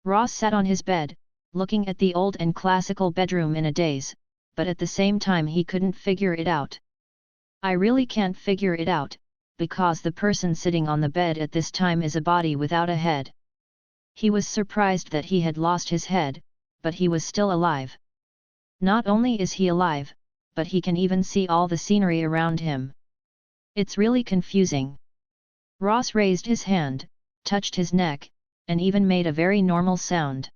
Ross sat on his bed, looking at the old and classical bedroom in a daze, but at the same time he couldn't figure it out. I really can't figure it out, because the person sitting on the bed at this time is a body without a head. He was surprised that he had lost his head, but he was still alive. Not only is he alive, but he can even see all the scenery around him. It's really confusing. Ross raised his hand, touched his neck, and even made a very normal sound.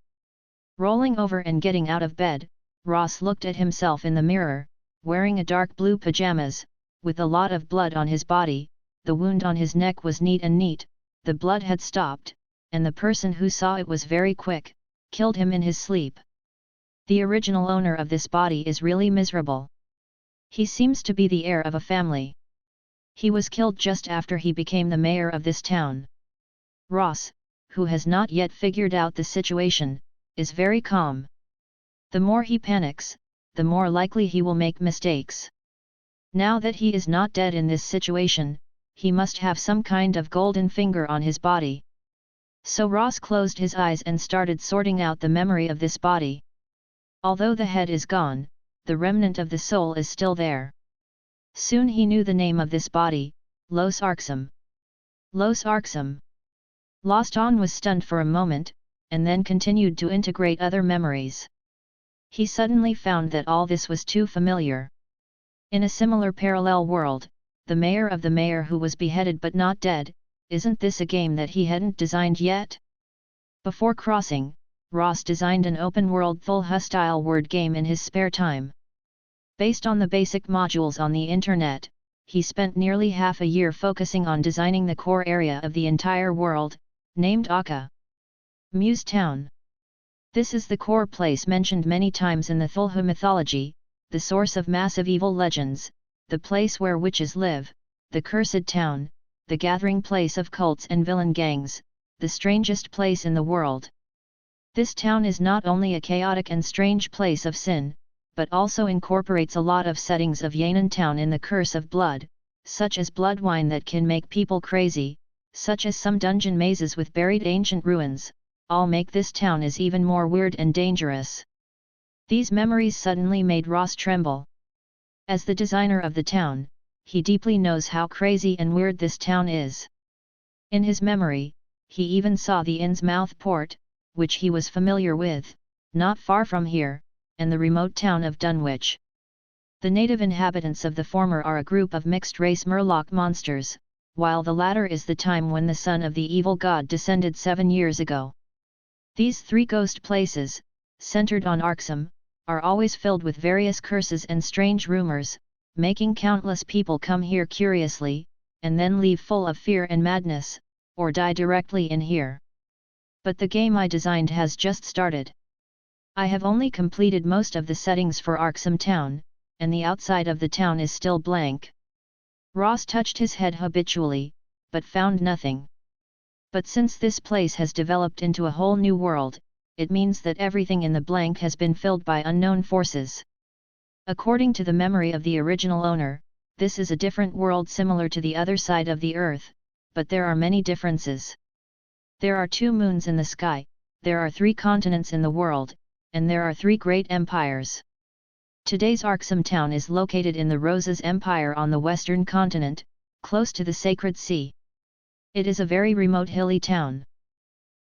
Rolling over and getting out of bed, Ross looked at himself in the mirror, wearing a dark blue pajamas, with a lot of blood on his body. The wound on his neck was neat, the blood had stopped, and the person who saw it was very quick, killed him in his sleep. The original owner of this body is really miserable. He seems to be the heir of a family. He was killed just after he became the mayor of this town. Ross, who has not yet figured out the situation, is very calm. The more he panics, the more likely he will make mistakes. Now that he is not dead in this situation, he must have some kind of golden finger on his body. So Ross closed his eyes and started sorting out the memory of this body. Although the head is gone, the remnant of the soul is still there. Soon he knew the name of this body, Los Arxum. Los Arxum. Loston was stunned for a moment, and then continued to integrate other memories. He suddenly found that all this was too familiar. In a similar parallel world, the mayor who was beheaded but not dead, isn't this a game that he hadn't designed yet? Before crossing, Ross designed an open-world full-style word game in his spare time. Based on the basic modules on the internet, he spent nearly half a year focusing on designing the core area of the entire world, named Akka. Muse Town. This is the core place mentioned many times in the Thulhu mythology, the source of massive evil legends, the place where witches live, the cursed town, the gathering place of cults and villain gangs, the strangest place in the world. This town is not only a chaotic and strange place of sin, but also incorporates a lot of settings of Yan'an Town in the curse of blood, such as blood wine that can make people crazy, such as some dungeon mazes with buried ancient ruins, all make this town is even more weird and dangerous. These memories suddenly made Ross tremble. As the designer of the town, he deeply knows how crazy and weird this town is. In his memory, he even saw the Innsmouth port, which he was familiar with, not far from here, and the remote town of Dunwich. The native inhabitants of the former are a group of mixed-race Murloc monsters, while the latter is the time when the son of the evil god descended 7 years ago. These three ghost places, centered on Arxum, are always filled with various curses and strange rumors, making countless people come here curiously, and then leave full of fear and madness, or die directly in here. But the game I designed has just started. I have only completed most of the settings for Arxum Town, and the outside of the town is still blank. Ross touched his head habitually, but found nothing. But since this place has developed into a whole new world, it means that everything in the blank has been filled by unknown forces. According to the memory of the original owner, this is a different world similar to the other side of the earth, but there are many differences. There are 2 moons in the sky, there are 3 continents in the world, and there are 3 great empires. Today's Arxum Town is located in the Roses Empire on the western continent, close to the Sacred Sea. It is a very remote hilly town.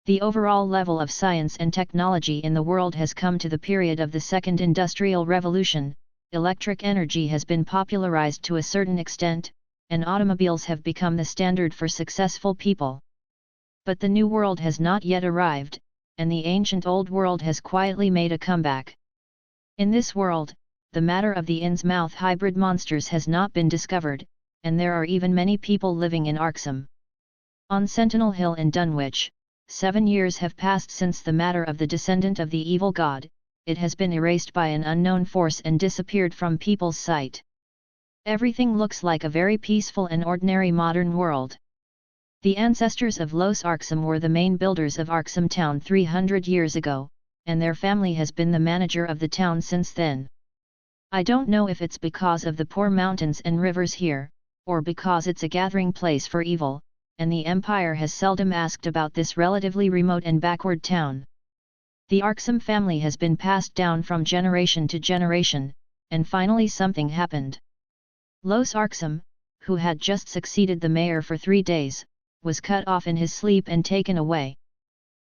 The overall level of science and technology in the world has come to the period of the Second Industrial Revolution. Electric energy has been popularized to a certain extent, and automobiles have become the standard for successful people. But the new world has not yet arrived, and the ancient old world has quietly made a comeback. In this world, the matter of the Innsmouth hybrid monsters has not been discovered, and there are even many people living in Arxum. On Sentinel Hill in Dunwich, 7 years have passed since the matter of the descendant of the evil god. It has been erased by an unknown force and disappeared from people's sight. Everything looks like a very peaceful and ordinary modern world. The ancestors of Los Arxum were the main builders of Arxum Town 300 years ago, and their family has been the manager of the town since then. I don't know if it's because of the poor mountains and rivers here, or because it's a gathering place for evil, and the Empire has seldom asked about this relatively remote and backward town. The Arksum family has been passed down from generation to generation, and finally something happened. Los Arksum, who had just succeeded the mayor for 3 days, was cut off in his sleep and taken away.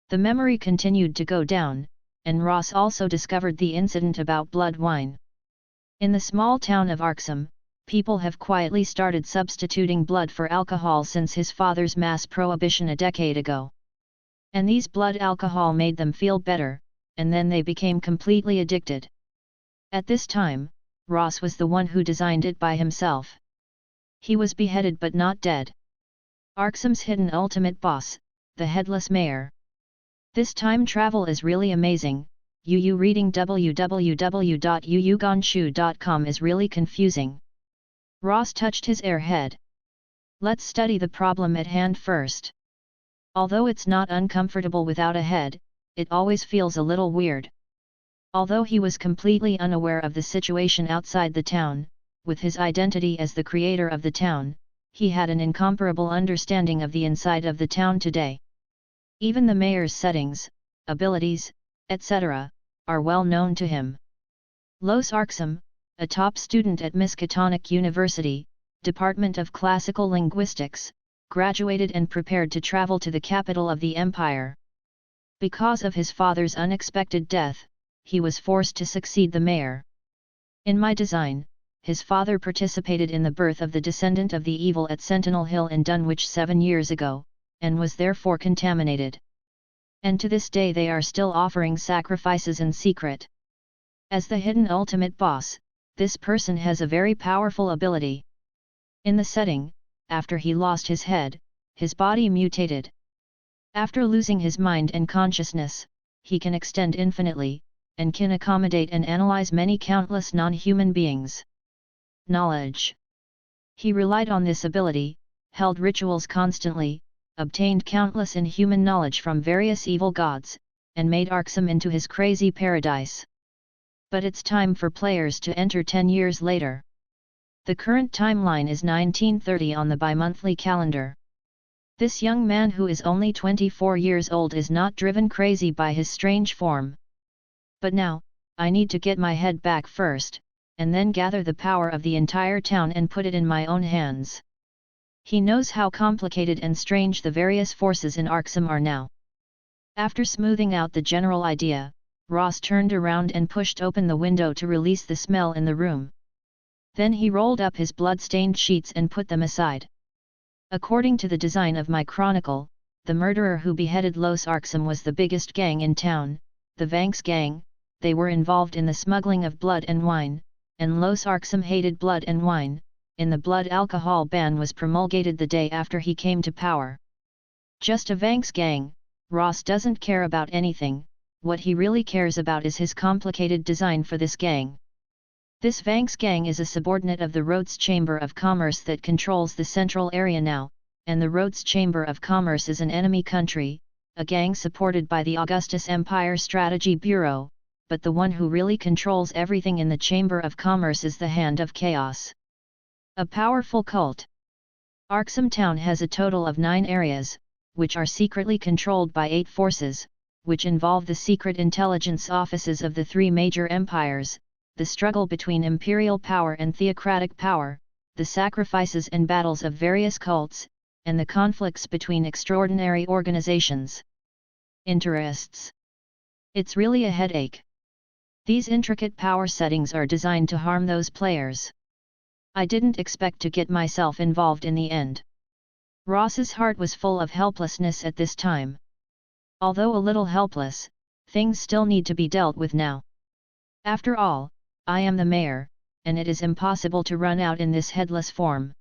The memory continued to go down, and Ross also discovered the incident about blood wine. In the small town of Arksum, people have quietly started substituting blood for alcohol since his father's mass prohibition a decade ago. And these blood alcohol made them feel better, and then they became completely addicted. At this time, Ross was the one who designed it by himself. He was beheaded but not dead. Arksum's hidden ultimate boss, the headless mayor. This time travel is really amazing. Reading www.yuyugonshu.com is really confusing. Ross touched his airhead. Let's study the problem at hand first. Although it's not uncomfortable without a head, it always feels a little weird. Although he was completely unaware of the situation outside the town, with his identity as the creator of the town, he had an incomparable understanding of the inside of the town today. Even the mayor's settings, abilities, etc., are well known to him. Los Arksum, a top student at Miskatonic University, Department of Classical Linguistics, graduated and prepared to travel to the capital of the empire. Because of his father's unexpected death, he was forced to succeed the mayor. In my design, his father participated in the birth of the descendant of the evil at Sentinel Hill in Dunwich 7 years ago, and was therefore contaminated. And to this day they are still offering sacrifices in secret. As the hidden ultimate boss, this person has a very powerful ability. In the setting, after he lost his head, his body mutated. After losing his mind and consciousness, he can extend infinitely, and can accommodate and analyze many countless non-human beings. Knowledge. He relied on this ability, held rituals constantly, obtained countless inhuman knowledge from various evil gods, and made Arksum into his crazy paradise. But it's time for players to enter 10 years later. The current timeline is 1930 on the bi-monthly calendar. This young man who is only 24 years old is not driven crazy by his strange form. But now, I need to get my head back first, and then gather the power of the entire town and put it in my own hands. He knows how complicated and strange the various forces in Arksum are now. After smoothing out the general idea, Ross turned around and pushed open the window to release the smell in the room. Then he rolled up his blood-stained sheets and put them aside. According to the design of my chronicle, the murderer who beheaded Los Arksum was the biggest gang in town, the Vanks gang. They were involved in the smuggling of blood and wine, and Los Arksum hated blood and wine. The blood alcohol ban was promulgated the day after he came to power. Just a Vanks gang, Ross doesn't care about anything. What he really cares about is his complicated design for this gang. This Vanks gang is a subordinate of the Rhodes Chamber of Commerce that controls the central area now, and the Rhodes Chamber of Commerce is an enemy country, a gang supported by the Augustus Empire Strategy Bureau, but the one who really controls everything in the Chamber of Commerce is the Hand of Chaos. A powerful cult. Arksum Town has a total of 9 areas, which are secretly controlled by 8 forces, which involve the secret intelligence offices of the 3 major empires, the struggle between imperial power and theocratic power, the sacrifices and battles of various cults, and the conflicts between extraordinary organizations. Interests. It's really a headache. These intricate power settings are designed to harm those players. I didn't expect to get myself involved in the end. Ross's heart was full of helplessness at this time. Although a little helpless, things still need to be dealt with now. After all, I am the mayor, and it is impossible to run out in this headless form.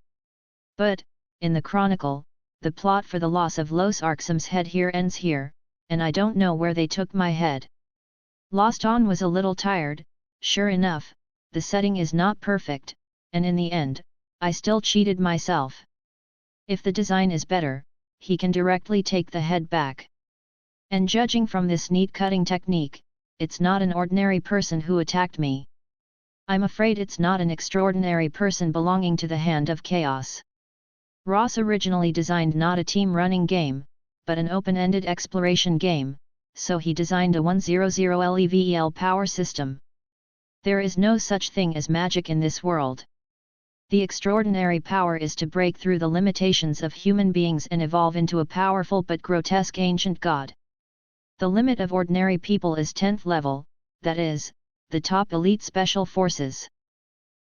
But, in the chronicle, the plot for the loss of Los Arksum's head here ends here, and I don't know where they took my head. Lost On was a little tired. Sure enough, the setting is not perfect, and in the end, I still cheated myself. If the design is better, he can directly take the head back. And judging from this neat cutting technique, it's not an ordinary person who attacked me. I'm afraid it's not an extraordinary person belonging to the Hand of Chaos. Ross originally designed not a team running game, but an open-ended exploration game, so he designed a 100 level power system. There is no such thing as magic in this world. The extraordinary power is to break through the limitations of human beings and evolve into a powerful but grotesque ancient god. The limit of ordinary people is 10th level, that is, the top elite special forces.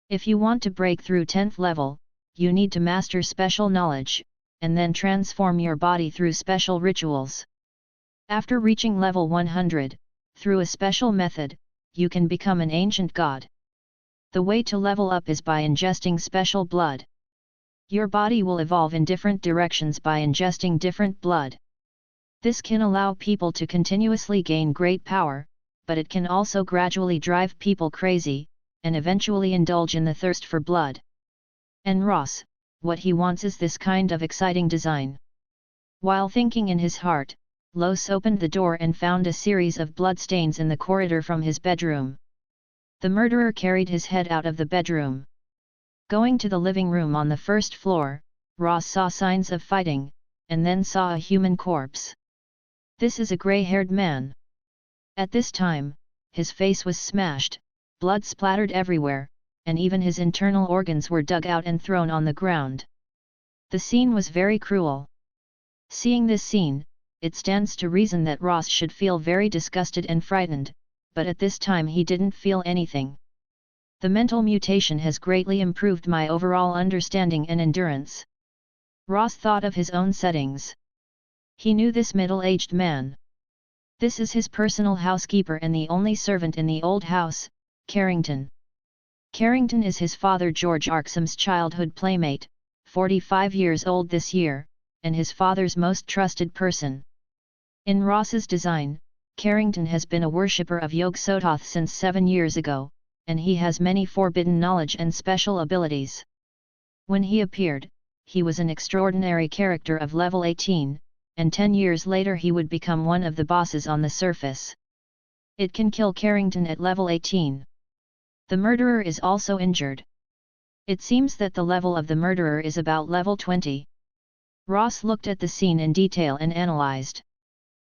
If you want to break through 10th level, you need to master special knowledge, and then transform your body through special rituals. After reaching level 100, through a special method, you can become an ancient god. The way to level up is by ingesting special blood. Your body will evolve in different directions by ingesting different blood. This can allow people to continuously gain great power, but it can also gradually drive people crazy, and eventually indulge in the thirst for blood. And Ross, what he wants is this kind of exciting design. While thinking in his heart, Los opened the door and found a series of bloodstains in the corridor from his bedroom. The murderer carried his head out of the bedroom. Going to the living room on the first floor, Ross saw signs of fighting, and then saw a human corpse. This is a gray-haired man. At this time, his face was smashed, blood splattered everywhere, and even his internal organs were dug out and thrown on the ground. The scene was very cruel. Seeing this scene, it stands to reason that Ross should feel very disgusted and frightened, but at this time he didn't feel anything. The mental mutation has greatly improved my overall understanding and endurance. Ross thought of his own settings. He knew this middle-aged man. This is his personal housekeeper and the only servant in the old house, Carrington. Carrington is his father George Arksom's childhood playmate, 45 years old this year, and his father's most trusted person. In Ross's design, Carrington has been a worshipper of Yog-Sothoth since 7 years ago, and he has many forbidden knowledge and special abilities. When he appeared, he was an extraordinary character of level 18, and 10 years later he would become one of the bosses on the surface. It can kill Carrington at level 18. The murderer is also injured. It seems that the level of the murderer is about level 20. Ross looked at the scene in detail and analyzed.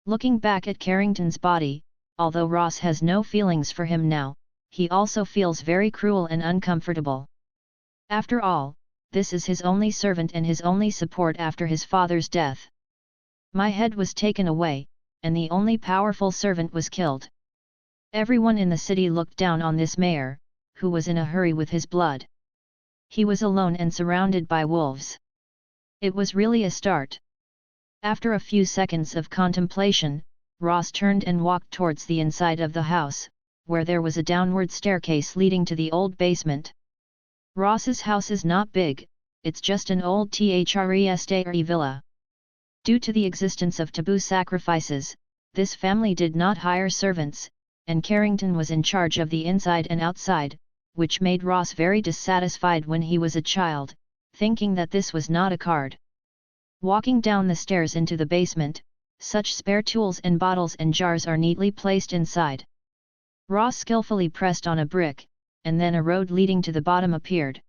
Looking back at Carrington's body, although Ross has no feelings for him now, he also feels very cruel and uncomfortable. After all, this is his only servant and his only support after his father's death. My head was taken away, and the only powerful servant was killed. Everyone in the city looked down on this mayor, who was in a hurry with his blood. He was alone and surrounded by wolves. It was really a start. After a few seconds of contemplation, Ross turned and walked towards the inside of the house, where there was a downward staircase leading to the old basement. Ross's house is not big, it's just an old Tres villa. Due to the existence of taboo sacrifices, this family did not hire servants, and Carrington was in charge of the inside and outside, which made Ross very dissatisfied when he was a child, thinking that this was not a card. Walking down the stairs into the basement, such spare tools and bottles and jars are neatly placed inside. Ross skillfully pressed on a brick, and then a road leading to the bottom appeared.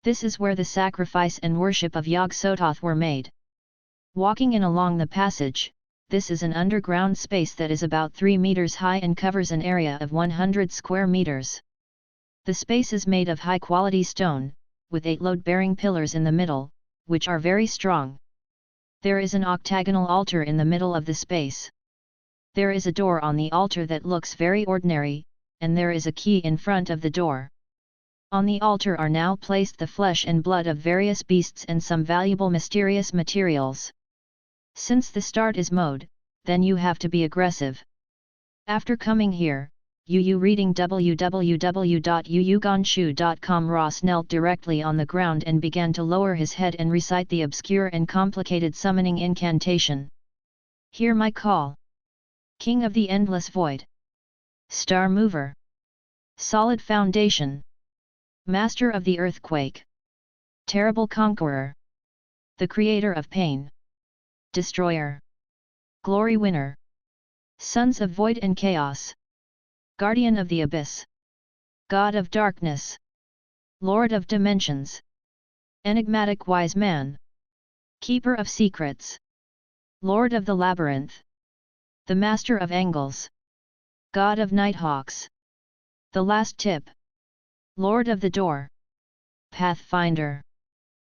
This is where the sacrifice and worship of Yog-Sothoth were made. Walking in along the passage, this is an underground space that is about 3 meters high and covers an area of 100 square meters. The space is made of high-quality stone, with 8 load-bearing pillars in the middle, which are very strong. There is an octagonal altar in the middle of the space. There is a door on the altar that looks very ordinary, and there is a key in front of the door. On the altar are now placed the flesh and blood of various beasts and some valuable mysterious materials. Since the start is mode, then you have to be aggressive. After coming here, reading www.yuyuganshu.com. Ross knelt directly on the ground and began to lower his head and recite the obscure and complicated summoning incantation. Hear my call. King of the endless void. Star mover. Solid foundation. Master of the earthquake. Terrible conqueror. The creator of pain. Destroyer. Glory winner. Sons of void and chaos. Guardian of the abyss. God of darkness. Lord of dimensions. Enigmatic wise man. Keeper of secrets. Lord of the labyrinth. The Master of Angles. God of Nighthawks. The Last Tip. Lord of the Door. Pathfinder.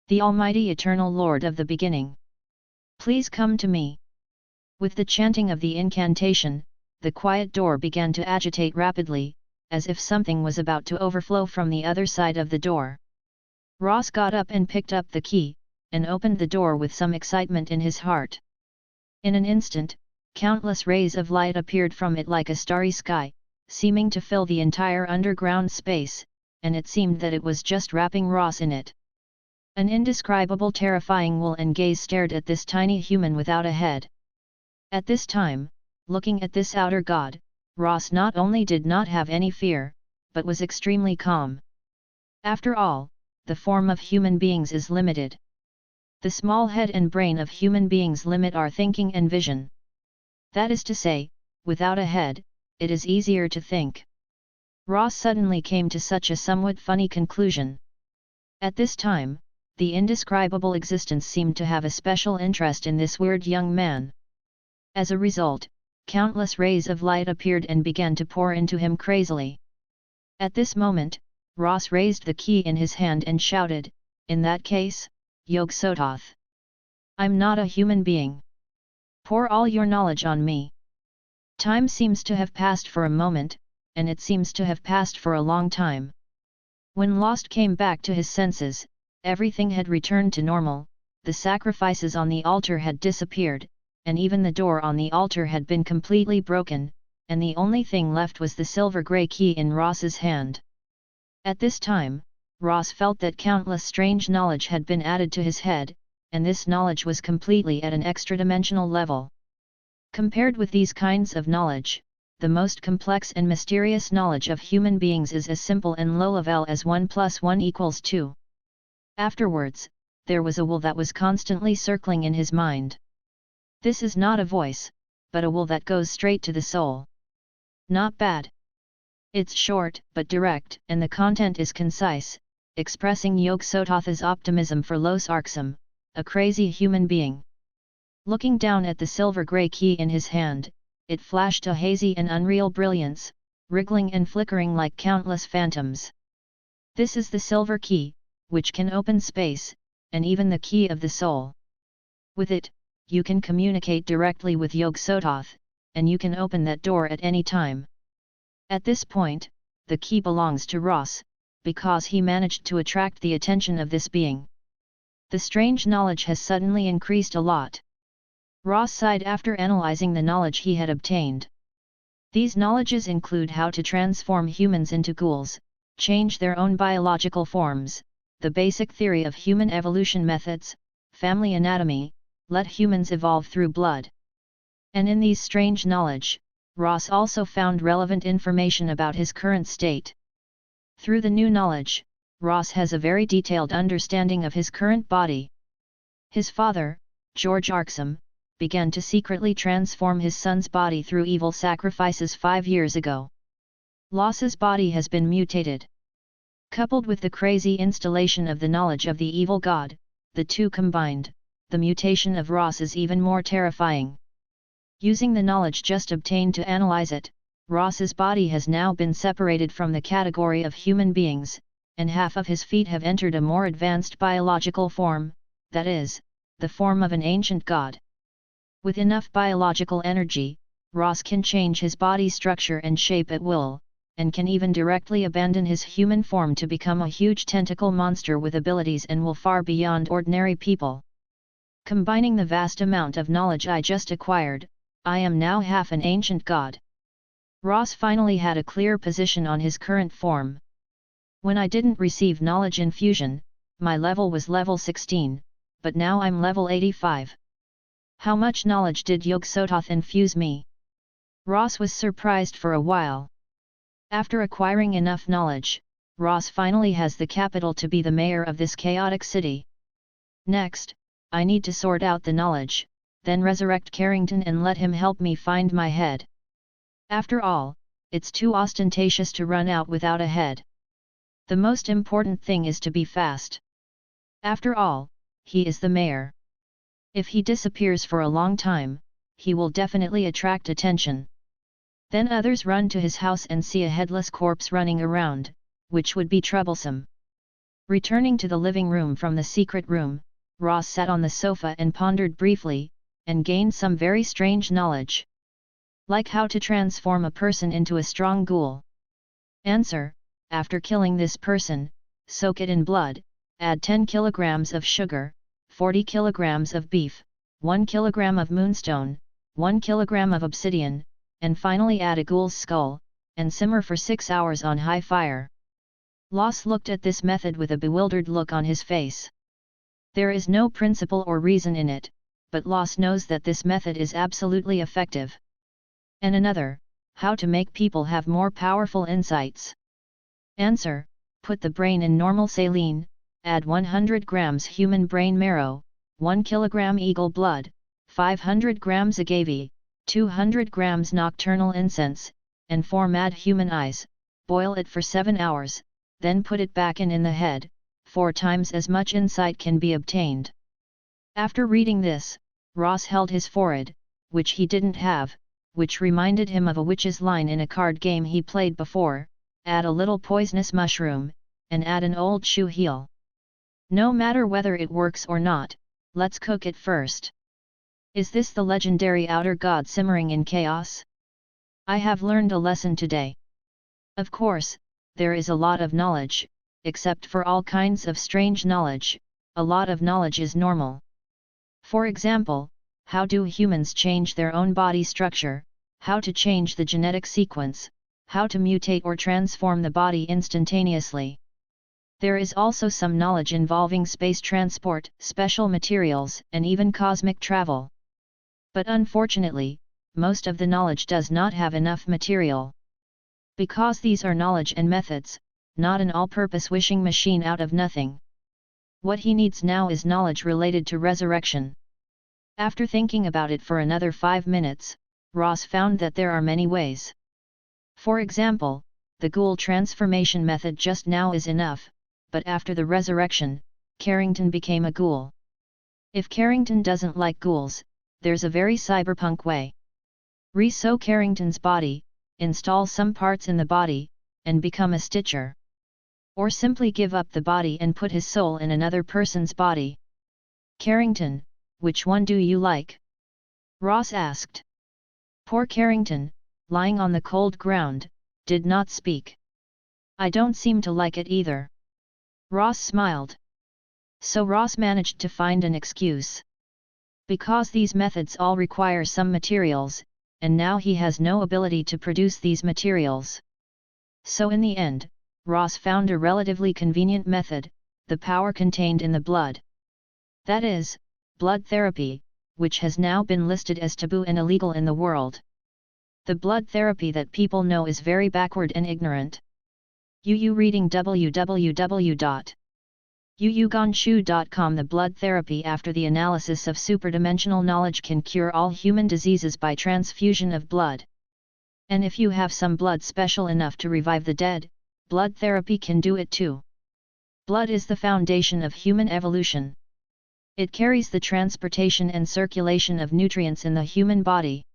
The Almighty Eternal Lord of the Beginning. Please come to me. With the chanting of the incantation, the quiet door began to agitate rapidly, as if something was about to overflow from the other side of the door. Ross got up and picked up the key, and opened the door with some excitement in his heart. In an instant, countless rays of light appeared from it like a starry sky, seeming to fill the entire underground space, and it seemed that it was just wrapping Ross in it. An indescribable terrifying will and gaze stared at this tiny human without a head. At this time, looking at this outer god, Ross not only did not have any fear, but was extremely calm. After all, the form of human beings is limited. The small head and brain of human beings limit our thinking and vision. That is to say, without a head, it is easier to think. Ross suddenly came to such a somewhat funny conclusion. At this time, the indescribable existence seemed to have a special interest in this weird young man. As a result, countless rays of light appeared and began to pour into him crazily. At this moment, Ross raised the key in his hand and shouted, "In that case, Yog-Sothoth. I'm not a human being. Pour all your knowledge on me." Time seems to have passed for a moment, and it seems to have passed for a long time. When Lost came back to his senses, everything had returned to normal, the sacrifices on the altar had disappeared, and even the door on the altar had been completely broken, and the only thing left was the silver-grey key in Ross's hand. At this time, Ross felt that countless strange knowledge had been added to his head, and this knowledge was completely at an extra-dimensional level. Compared with these kinds of knowledge, the most complex and mysterious knowledge of human beings is as simple and low-level as 1 + 1 = 2. Afterwards, there was a will that was constantly circling in his mind. This is not a voice, but a will that goes straight to the soul. Not bad. It's short but direct, and the content is concise, expressing Yog-Sothoth's optimism for Los Arxum, a crazy human being. Looking down at the silver-grey key in his hand, it flashed a hazy and unreal brilliance, wriggling and flickering like countless phantoms. This is the silver key, which can open space, and even the key of the soul. With it, you can communicate directly with Yog-Sothoth, and you can open that door at any time. At this point, the key belongs to Ross, because he managed to attract the attention of this being. The strange knowledge has suddenly increased a lot. Ross sighed after analyzing the knowledge he had obtained. These knowledges include how to transform humans into ghouls, change their own biological forms, the basic theory of human evolution methods, family anatomy, let humans evolve through blood. And in these strange knowledge, Ross also found relevant information about his current state. Through the new knowledge, Ross has a very detailed understanding of his current body. His father, George Arxum, began to secretly transform his son's body through evil sacrifices 5 years ago. Loss's body has been mutated. Coupled with the crazy installation of the knowledge of the evil god, the two combined, the mutation of Ross is even more terrifying. Using the knowledge just obtained to analyze it, Ross's body has now been separated from the category of human beings, and half of his feet have entered a more advanced biological form, that is, the form of an ancient god. With enough biological energy, Ross can change his body structure and shape at will, and can even directly abandon his human form to become a huge tentacle monster with abilities and will far beyond ordinary people. Combining the vast amount of knowledge I just acquired, I am now half an ancient god. Ross finally had a clear position on his current form. When I didn't receive knowledge infusion, my level was level 16, but now I'm level 85. How much knowledge did Yog-Sothoth infuse me? Ross was surprised for a while. After acquiring enough knowledge, Ross finally has the capital to be the mayor of this chaotic city. Next, I need to sort out the knowledge, then resurrect Carrington and let him help me find my head. After all, it's too ostentatious to run out without a head. The most important thing is to be fast. After all, he is the mayor. If he disappears for a long time, he will definitely attract attention. Then others run to his house and see a headless corpse running around, which would be troublesome. Returning to the living room from the secret room, Ross sat on the sofa and pondered briefly, and gained some very strange knowledge. Like how to transform a person into a strong ghoul. Answer: after killing this person, soak it in blood, add 10 kilograms of sugar, 40 kilograms of beef, 1 kilogram of moonstone, 1 kilogram of obsidian, and finally add a ghoul's skull, and simmer for 6 hours on high fire. Ross looked at this method with a bewildered look on his face. There is no principle or reason in it, but Ross knows that this method is absolutely effective. And another: how to make people have more powerful insights. Answer: put the brain in normal saline, add 100 grams human brain marrow, 1 kilogram eagle blood, 500 grams agave, 200 grams nocturnal incense, and 4 mad human eyes, boil it for 7 hours, then put it back in the head, 4 times as much insight can be obtained. After reading this, Ross held his forehead, which he didn't have, which reminded him of a witch's line in a card game he played before: add a little poisonous mushroom, and add an old shoe heel. No matter whether it works or not, let's cook it first. Is this the legendary outer god simmering in chaos? I have learned a lesson today. Of course, there is a lot of knowledge, except for all kinds of strange knowledge, a lot of knowledge is normal. For example, how do humans change their own body structure, how to change the genetic sequence, how to mutate or transform the body instantaneously. There is also some knowledge involving space transport, special materials, and even cosmic travel. But unfortunately, most of the knowledge does not have enough material. Because these are knowledge and methods, not an all-purpose wishing machine out of nothing. What he needs now is knowledge related to resurrection. After thinking about it for another 5 minutes, Ross found that there are many ways. For example, the ghoul transformation method just now is enough, but after the resurrection, Carrington became a ghoul. If Carrington doesn't like ghouls, there's a very cyberpunk way. Re-sew Carrington's body, install some parts in the body, and become a stitcher. Or simply give up the body and put his soul in another person's body. Carrington, which one do you like? Ross asked. Poor Carrington, lying on the cold ground, did not speak. I don't seem to like it either. Ross smiled. So Ross managed to find an excuse. Because these methods all require some materials, and now he has no ability to produce these materials. So in the end, Ross found a relatively convenient method: the power contained in the blood. That is, blood therapy, which has now been listed as taboo and illegal in the world. The blood therapy that people know is very backward and ignorant. Reading www.yuyugonshu.com. The blood therapy after the analysis of superdimensional knowledge can cure all human diseases by transfusion of blood. And if you have some blood special enough to revive the dead, blood therapy can do it too. Blood is the foundation of human evolution. It carries the transportation and circulation of nutrients in the human body.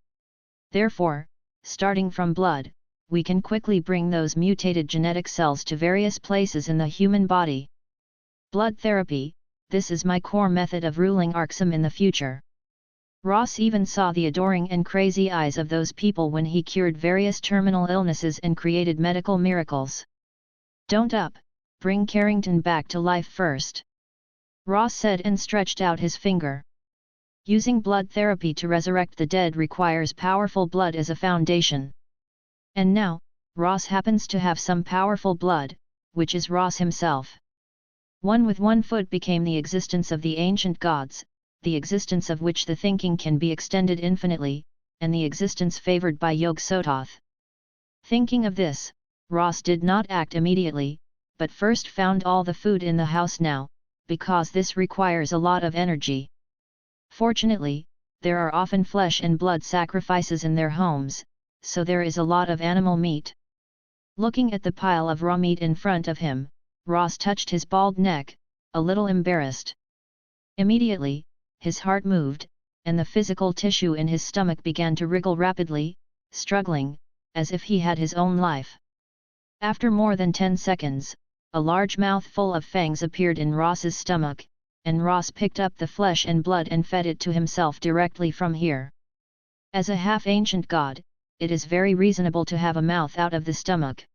Therefore, starting from blood, we can quickly bring those mutated genetic cells to various places in the human body. Blood therapy, this is my core method of ruling Arkham in the future. Ross even saw the adoring and crazy eyes of those people when he cured various terminal illnesses and created medical miracles. Don't bring Carrington back to life first. Ross said and stretched out his finger. Using blood therapy to resurrect the dead requires powerful blood as a foundation. And now, Ross happens to have some powerful blood, which is Ross himself. One with 1 foot became the existence of the ancient gods, the existence of which the thinking can be extended infinitely, and the existence favored by Yog Sothoth. Thinking of this, Ross did not act immediately, but first found all the food in the house now, because this requires a lot of energy. Fortunately, there are often flesh and blood sacrifices in their homes, so there is a lot of animal meat. Looking at the pile of raw meat in front of him, Ross touched his bald neck, a little embarrassed. Immediately, his heart moved, and the physical tissue in his stomach began to wriggle rapidly, struggling, as if he had his own life. After more than 10 seconds, a large mouthful of fangs appeared in Ross's stomach, and Ross picked up the flesh and blood and fed it to himself directly from here. As a half-ancient god, it is very reasonable to have a mouth out of the stomach.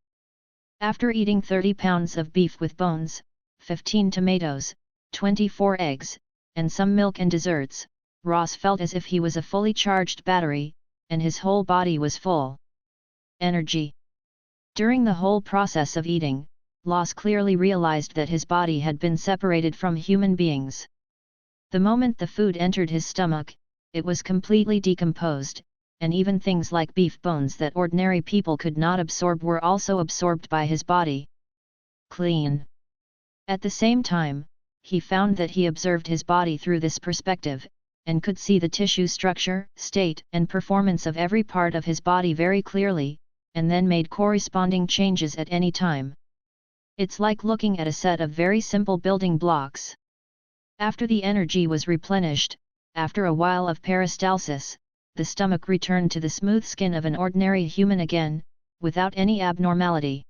After eating 30 pounds of beef with bones, 15 tomatoes, 24 eggs, and some milk and desserts, Ross felt as if he was a fully charged battery, and his whole body was full. Energy. During the whole process of eating, Ross clearly realized that his body had been separated from human beings. The moment the food entered his stomach, it was completely decomposed, and even things like beef bones that ordinary people could not absorb were also absorbed by his body. Clean. At the same time, he found that he observed his body through this perspective, and could see the tissue structure, state and performance of every part of his body very clearly, and then made corresponding changes at any time. It's like looking at a set of very simple building blocks. After the energy was replenished, after a while of peristalsis, the stomach returned to the smooth skin of an ordinary human again, without any abnormality.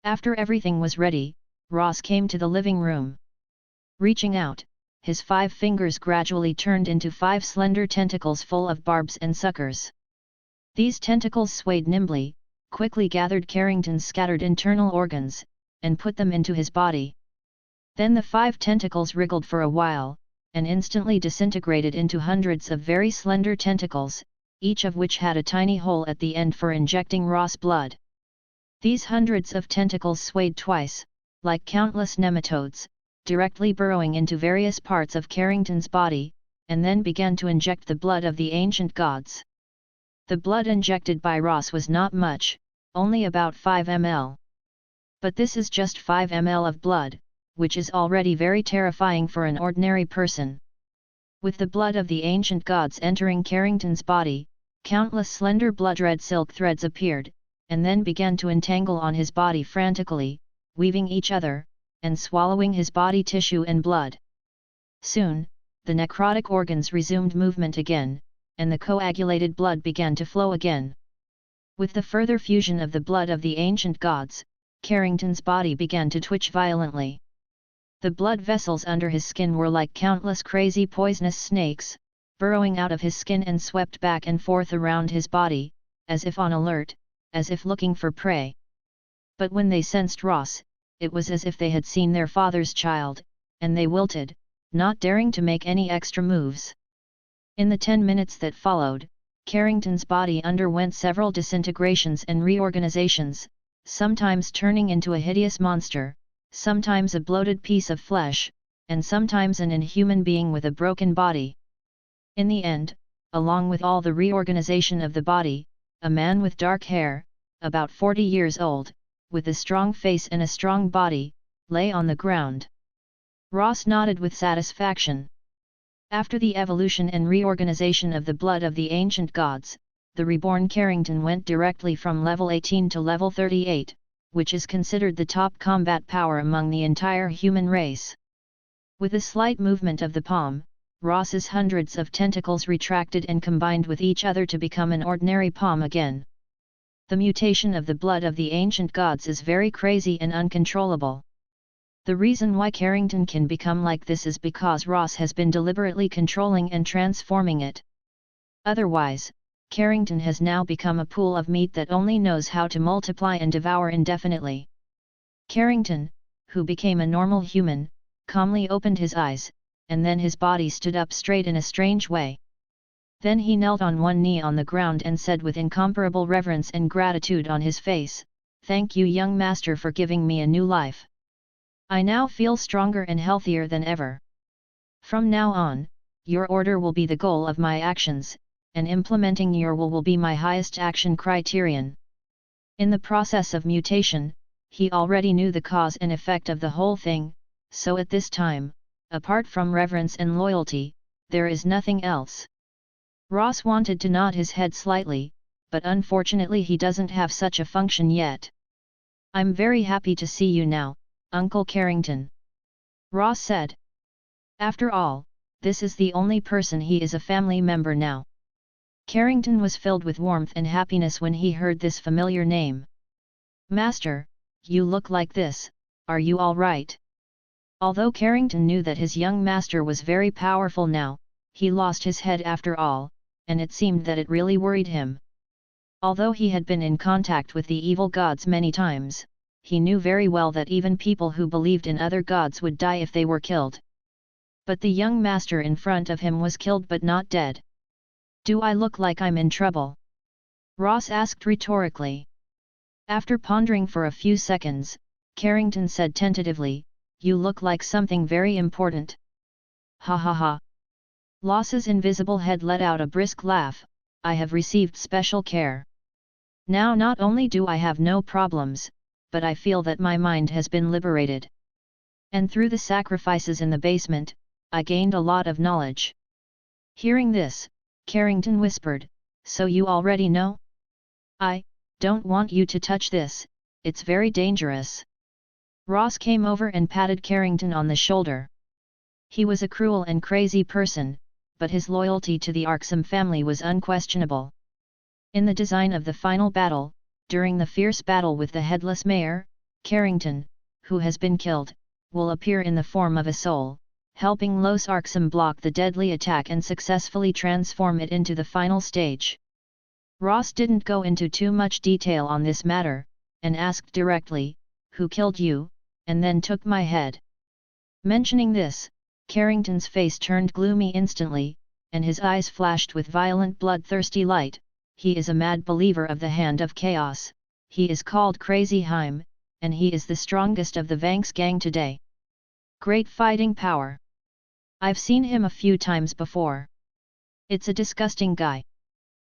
After everything was ready, Ross came to the living room. Reaching out, his 5 fingers gradually turned into 5 slender tentacles full of barbs and suckers. These tentacles swayed nimbly, quickly gathered Carrington's scattered internal organs, and put them into his body. Then the 5 tentacles wriggled for a while, and instantly disintegrated into hundreds of very slender tentacles, each of which had a tiny hole at the end for injecting Ross blood. These hundreds of tentacles swayed twice, like countless nematodes, directly burrowing into various parts of Carrington's body, and then began to inject the blood of the ancient gods. The blood injected by Ross was not much, only about 5 ml. But this is just 5 ml of blood, which is already very terrifying for an ordinary person. With the blood of the ancient gods entering Carrington's body, countless slender blood-red silk threads appeared, and then began to entangle on his body frantically, weaving each other, and swallowing his body tissue and blood. Soon, the necrotic organs resumed movement again, and the coagulated blood began to flow again. With the further fusion of the blood of the ancient gods, Carrington's body began to twitch violently. The blood vessels under his skin were like countless crazy poisonous snakes, burrowing out of his skin and swept back and forth around his body, as if on alert, as if looking for prey. But when they sensed Ross, it was as if they had seen their father's child, and they wilted, not daring to make any extra moves. In the 10 minutes that followed, Carrington's body underwent several disintegrations and reorganizations, sometimes turning into a hideous monster, sometimes a bloated piece of flesh, and sometimes an inhuman being with a broken body. In the end, along with all the reorganization of the body, a man with dark hair, about 40 years old, with a strong face and a strong body, lay on the ground. Ross nodded with satisfaction. After the evolution and reorganization of the blood of the ancient gods, the reborn Carrington went directly from level 18 to level 38, which is considered the top combat power among the entire human race. With a slight movement of the palm, Ross's hundreds of tentacles retracted and combined with each other to become an ordinary palm again. The mutation of the blood of the ancient gods is very crazy and uncontrollable. The reason why Carrington can become like this is because Ross has been deliberately controlling and transforming it. Otherwise, Carrington has now become a pool of meat that only knows how to multiply and devour indefinitely. Carrington, who became a normal human, calmly opened his eyes, and then his body stood up straight in a strange way. Then he knelt on one knee on the ground and said with incomparable reverence and gratitude on his face, "Thank you, young master, for giving me a new life. I now feel stronger and healthier than ever. From now on, your order will be the goal of my actions, and implementing your will be my highest action criterion." In the process of mutation, he already knew the cause and effect of the whole thing, so at this time, apart from reverence and loyalty, there is nothing else. Ross wanted to nod his head slightly, but unfortunately he doesn't have such a function yet. "I'm very happy to see you now, Uncle Carrington," Ross said. After all, this is the only person he is a family member now. Carrington was filled with warmth and happiness when he heard this familiar name. Master, you look like this, are you all right? Although Carrington knew that his young master was very powerful now, he lost his head after all, and it seemed that it really worried him. Although he had been in contact with the evil gods many times, he knew very well that even people who believed in other gods would die if they were killed. But the young master in front of him was killed but not dead. Do I look like I'm in trouble? Ross asked rhetorically. After pondering for a few seconds, Carrington said tentatively, you look like something very important. Ha ha ha. Ross's invisible head let out a brisk laugh. I have received special care. Now not only do I have no problems, but I feel that my mind has been liberated. And through the sacrifices in the basement, I gained a lot of knowledge. Hearing this, Carrington whispered, so you already know? I don't want you to touch this, it's very dangerous. Ross came over and patted Carrington on the shoulder. He was a cruel and crazy person, but his loyalty to the Arksum family was unquestionable. In the design of the final battle, during the fierce battle with the headless mayor, Carrington, who has been killed, will appear in the form of a soul, helping Los Arksum block the deadly attack and successfully transform it into the final stage. Ross didn't go into too much detail on this matter, and asked directly, who killed you, and then took my head? Mentioning this, Carrington's face turned gloomy instantly, and his eyes flashed with violent bloodthirsty light. He is a mad believer of the Hand of Chaos, he is called Crazy Heim, and he is the strongest of the Vanks gang today. Great fighting power. I've seen him a few times before. It's a disgusting guy.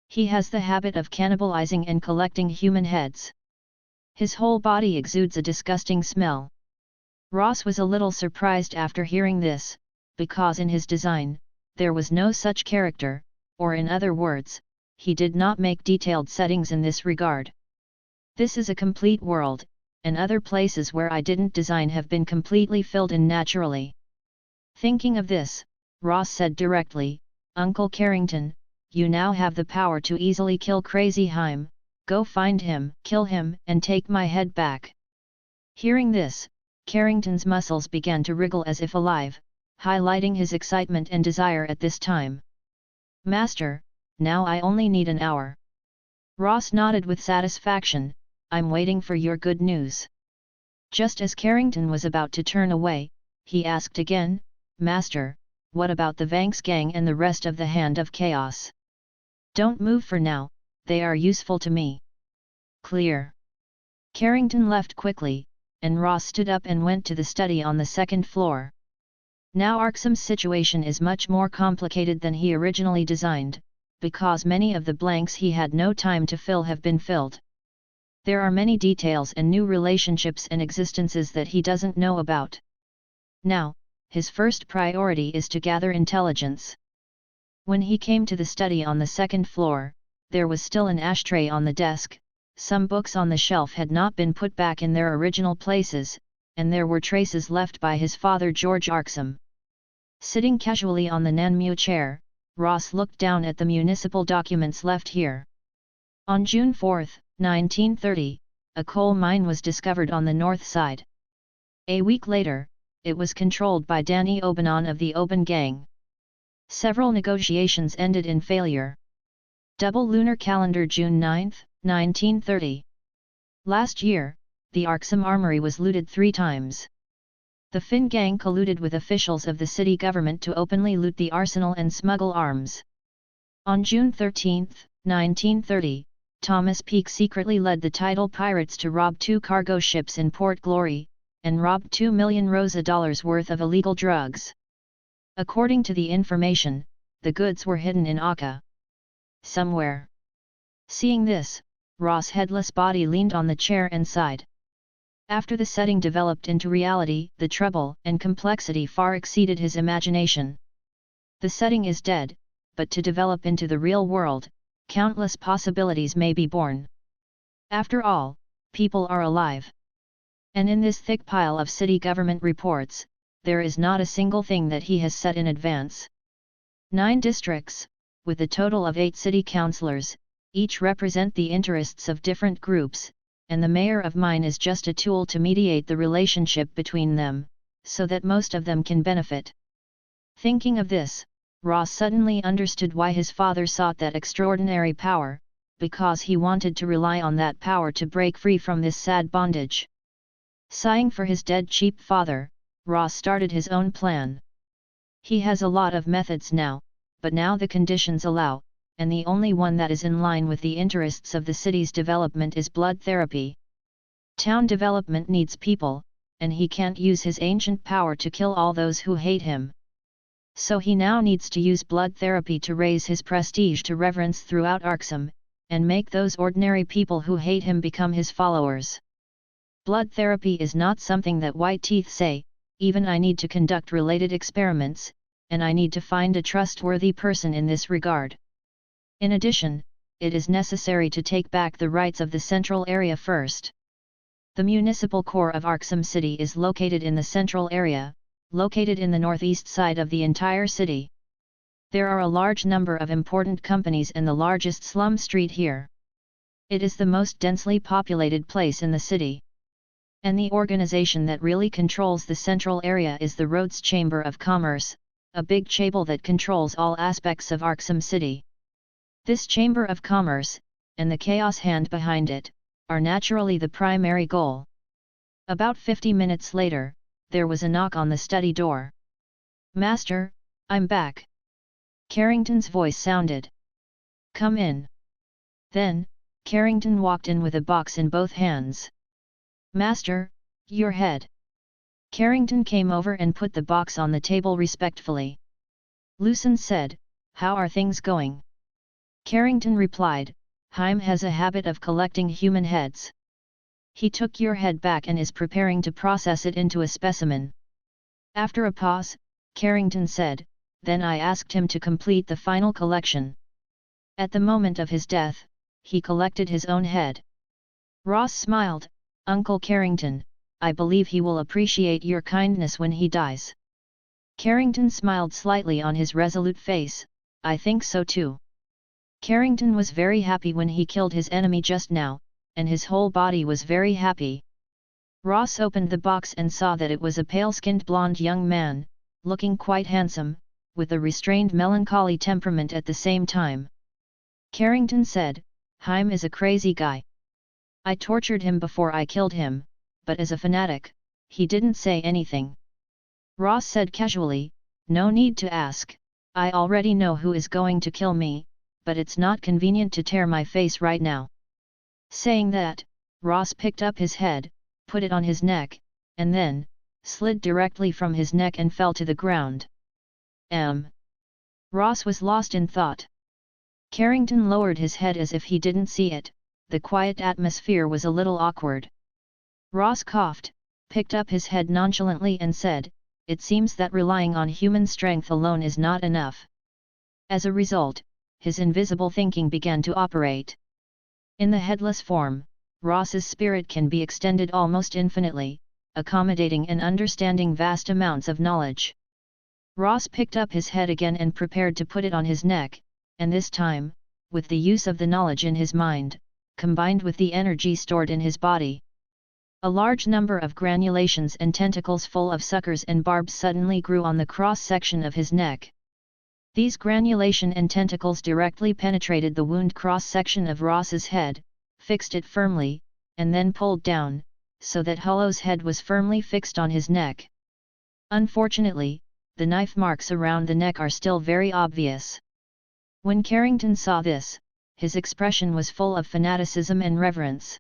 He has the habit of cannibalizing and collecting human heads. His whole body exudes a disgusting smell. Ross was a little surprised after hearing this, because in his design, there was no such character, or in other words, he did not make detailed settings in this regard. This is a complete world, and other places where I didn't design have been completely filled in naturally. Thinking of this, Ross said directly, Uncle Carrington, you now have the power to easily kill Crazy Heim, go find him, kill him, and take my head back. Hearing this, Carrington's muscles began to wriggle as if alive, highlighting his excitement and desire at this time. Master, now I only need an hour. Ross nodded with satisfaction, I'm waiting for your good news. Just as Carrington was about to turn away, he asked again, Master, what about the Vanks gang and the rest of the Hand of Chaos? Don't move for now, they are useful to me. Clear. Carrington left quickly, and Ross stood up and went to the study on the second floor. Now Arksum's situation is much more complicated than he originally designed, because many of the blanks he had no time to fill have been filled. There are many details and new relationships and existences that he doesn't know about. Now, his first priority is to gather intelligence. When he came to the study on the second floor, there was still an ashtray on the desk, some books on the shelf had not been put back in their original places, and there were traces left by his father George Arksum. Sitting casually on the Nanmu chair, Ross looked down at the municipal documents left here. On June 4, 1930, a coal mine was discovered on the north side. A week later, it was controlled by Danny Obanon of the Oban Gang. Several negotiations ended in failure. Double lunar calendar June 9, 1930. Last year, the Arksum Armory was looted 3 times. The Finn gang colluded with officials of the city government to openly loot the arsenal and smuggle arms. On June 13, 1930, Thomas Peake secretly led the tidal pirates to rob 2 cargo ships in Port Glory, and robbed $2 million worth of illegal drugs. According to the information, the goods were hidden in Akka. Somewhere. Seeing this, Ross' headless body leaned on the chair and sighed. After the setting developed into reality, the trouble and complexity far exceeded his imagination. The setting is dead, but to develop into the real world, countless possibilities may be born. After all, people are alive. And in this thick pile of city government reports, there is not a single thing that he has set in advance. 9 districts, with a total of 8 city councillors, each represent the interests of different groups, and the mayor of mine is just a tool to mediate the relationship between them, so that most of them can benefit. Thinking of this, Ross suddenly understood why his father sought that extraordinary power, because he wanted to rely on that power to break free from this sad bondage. Sighing for his dead cheap father, Ross started his own plan. He has a lot of methods now, but now the conditions allow, and the only one that is in line with the interests of the city's development is blood therapy. Town development needs people, and he can't use his ancient power to kill all those who hate him. So he now needs to use blood therapy to raise his prestige to reverence throughout Arkham, and make those ordinary people who hate him become his followers. Blood therapy is not something that white teeth say, even I need to conduct related experiments, and I need to find a trustworthy person in this regard. In addition, it is necessary to take back the rights of the central area first. The municipal core of Arkham City is located in the central area, located in the northeast side of the entire city. There are a large number of important companies and the largest slum street here. It is the most densely populated place in the city. And the organization that really controls the central area is the Rhodes Chamber of Commerce, a big chable that controls all aspects of Arkham City. This Chamber of Commerce, and the chaos hand behind it, are naturally the primary goal. About 50 minutes later, there was a knock on the study door. "Master, I'm back." Carrington's voice sounded. "Come in." Then, Carrington walked in with a box in both hands. "Master, your head." Carrington came over and put the box on the table respectfully. Lucen said, "How are things going?" Carrington replied, "Haim has a habit of collecting human heads. He took your head back and is preparing to process it into a specimen." After a pause, Carrington said, "Then I asked him to complete the final collection. At the moment of his death, he collected his own head." Ross smiled, "Uncle Carrington, I believe he will appreciate your kindness when he dies." Carrington smiled slightly on his resolute face, "I think so too." Carrington was very happy when he killed his enemy just now, and his whole body was very happy. Ross opened the box and saw that it was a pale-skinned blonde young man, looking quite handsome, with a restrained melancholy temperament at the same time. Carrington said, "Haim is a crazy guy. I tortured him before I killed him, but as a fanatic, he didn't say anything." Ross said casually, "No need to ask, I already know who is going to kill me, but it's not convenient to tear my face right now." Saying that, Ross picked up his head, put it on his neck, and then, slid directly from his neck and fell to the ground. Ross was lost in thought. Carrington lowered his head as if he didn't see it. The quiet atmosphere was a little awkward. Ross coughed, picked up his head nonchalantly and said, "It seems that relying on human strength alone is not enough." As a result, his invisible thinking began to operate. In the headless form, Ross's spirit can be extended almost infinitely, accommodating and understanding vast amounts of knowledge. Ross picked up his head again and prepared to put it on his neck, and this time, with the use of the knowledge in his mind, combined with the energy stored in his body. A large number of granulations and tentacles full of suckers and barbs suddenly grew on the cross-section of his neck. These granulation and tentacles directly penetrated the wound cross-section of Ross's head, fixed it firmly, and then pulled down, so that Hollow's head was firmly fixed on his neck. Unfortunately, the knife marks around the neck are still very obvious. When Carrington saw this, his expression was full of fanaticism and reverence.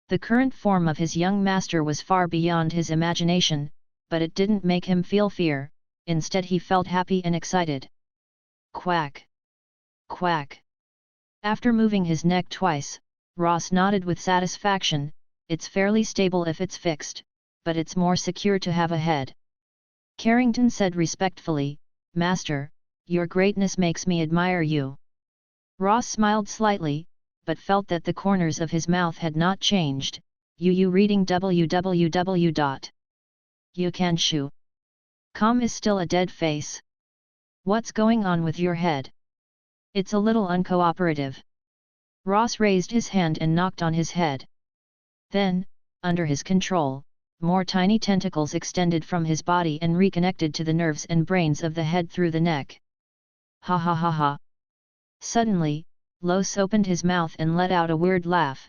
The current form of his young master was far beyond his imagination, but it didn't make him feel fear, instead he felt happy and excited. Quack! Quack! After moving his neck twice, Ross nodded with satisfaction. "It's fairly stable if it's fixed, but it's more secure to have a head." Carrington said respectfully, "Master, your greatness makes me admire you." Ross smiled slightly, but felt that the corners of his mouth had not changed. Reading www.youcanshu. Calm is still a dead face. What's going on with your head? It's a little uncooperative. Ross raised his hand and knocked on his head. Then, under his control, more tiny tentacles extended from his body and reconnected to the nerves and brains of the head through the neck. Ha ha ha ha. Suddenly, Los opened his mouth and let out a weird laugh.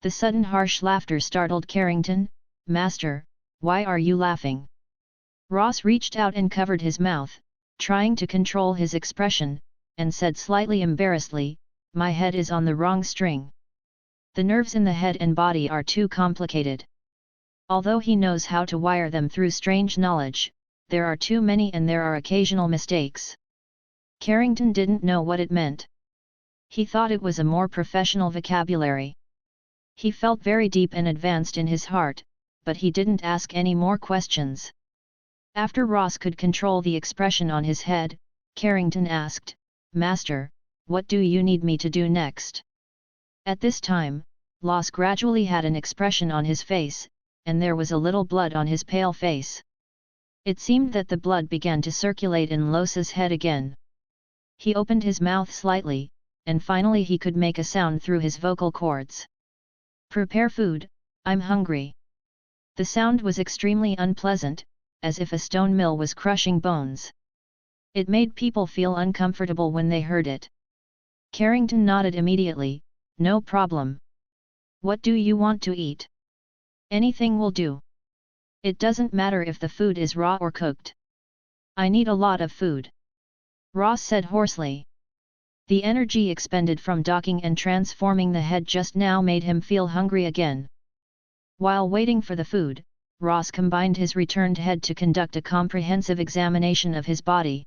The sudden harsh laughter startled Carrington. Master, why are you laughing? Ross reached out and covered his mouth, trying to control his expression, and said slightly embarrassedly, my head is on the wrong string. The nerves in the head and body are too complicated. Although he knows how to wire them through strange knowledge, there are too many and there are occasional mistakes. Carrington didn't know what it meant. He thought it was a more professional vocabulary. He felt very deep and advanced in his heart, but he didn't ask any more questions. After Ross could control the expression on his head, Carrington asked, Master, what do you need me to do next? At this time, Los gradually had an expression on his face, and there was a little blood on his pale face. It seemed that the blood began to circulate in Los's head again. He opened his mouth slightly, and finally he could make a sound through his vocal cords. Prepare food, I'm hungry. The sound was extremely unpleasant, as if a stone mill was crushing bones. It made people feel uncomfortable when they heard it. Carrington nodded immediately, no problem. What do you want to eat? Anything will do. It doesn't matter if the food is raw or cooked. I need a lot of food. Ross said hoarsely. The energy expended from docking and transforming the head just now made him feel hungry again. While waiting for the food, Ross combined his returned head to conduct a comprehensive examination of his body.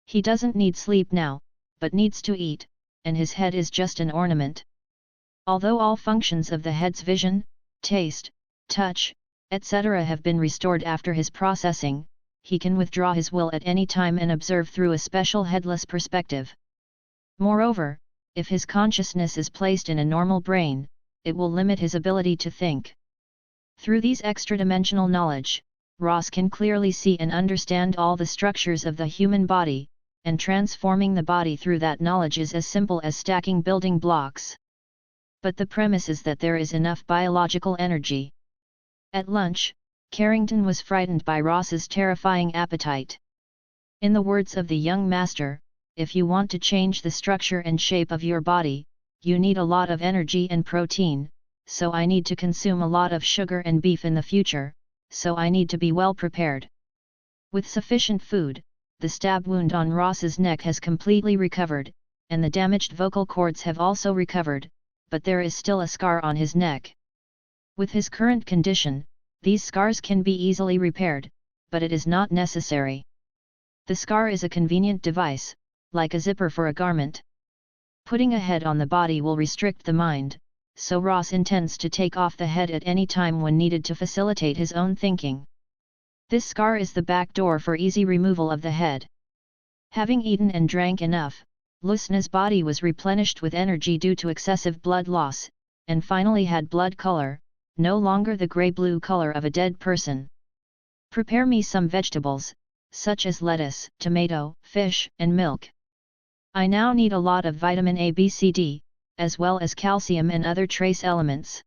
He doesn't need sleep now, but needs to eat, and his head is just an ornament. Although all functions of the head's vision, taste, touch, etc. have been restored after his processing, he can withdraw his will at any time and observe through a special headless perspective. Moreover, if his consciousness is placed in a normal brain, it will limit his ability to think. Through these extra-dimensional knowledge, Ross can clearly see and understand all the structures of the human body, and transforming the body through that knowledge is as simple as stacking building blocks. But the premise is that there is enough biological energy. At lunch, Carrington was frightened by Ross's terrifying appetite. In the words of the young master, if you want to change the structure and shape of your body, you need a lot of energy and protein, so I need to consume a lot of sugar and beef in the future, so I need to be well prepared. With sufficient food, the stab wound on Ross's neck has completely recovered, and the damaged vocal cords have also recovered, but there is still a scar on his neck. With his current condition, these scars can be easily repaired, but it is not necessary. The scar is a convenient device, like a zipper for a garment. Putting a head on the body will restrict the mind, so Ross intends to take off the head at any time when needed to facilitate his own thinking. This scar is the back door for easy removal of the head. Having eaten and drank enough, Lusna's body was replenished with energy due to excessive blood loss, and finally had blood color, no longer the gray-blue color of a dead person. Prepare me some vegetables, such as lettuce, tomato, fish, and milk. I now need a lot of vitamin A, B, C, D, as well as calcium and other trace elements.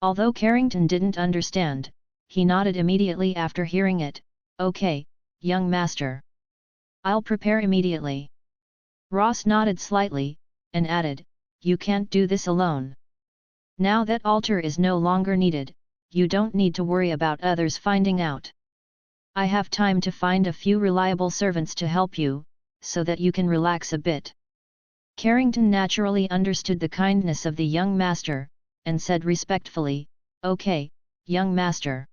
Although Carrington didn't understand, he nodded immediately after hearing it. Okay, young master. I'll prepare immediately. Ross nodded slightly, and added, you can't do this alone. Now that altar is no longer needed, you don't need to worry about others finding out. I have time to find a few reliable servants to help you, so that you can relax a bit. Carrington naturally understood the kindness of the young master, and said respectfully, okay, young master.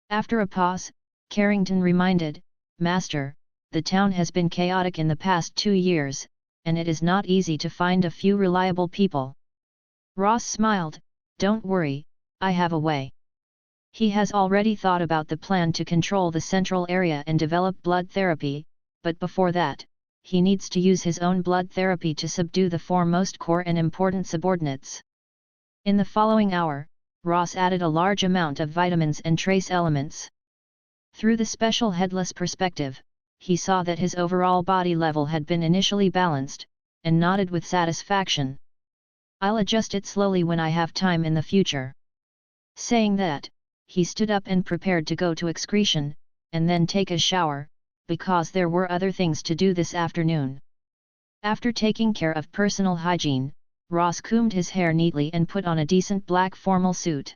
After a pause, Carrington reminded, Master, the town has been chaotic in the past 2 years, and it is not easy to find a few reliable people. Ross smiled, don't worry, I have a way. He has already thought about the plan to control the central area and develop blood therapy, but before that, he needs to use his own blood therapy to subdue the foremost core and important subordinates. In the following hour, Ross added a large amount of vitamins and trace elements. Through the special headless perspective, he saw that his overall body level had been initially balanced, and nodded with satisfaction. "I'll adjust it slowly when I have time in the future." Saying that, he stood up and prepared to go to excretion, and then take a shower, because there were other things to do this afternoon. After taking care of personal hygiene, Ross combed his hair neatly and put on a decent black formal suit.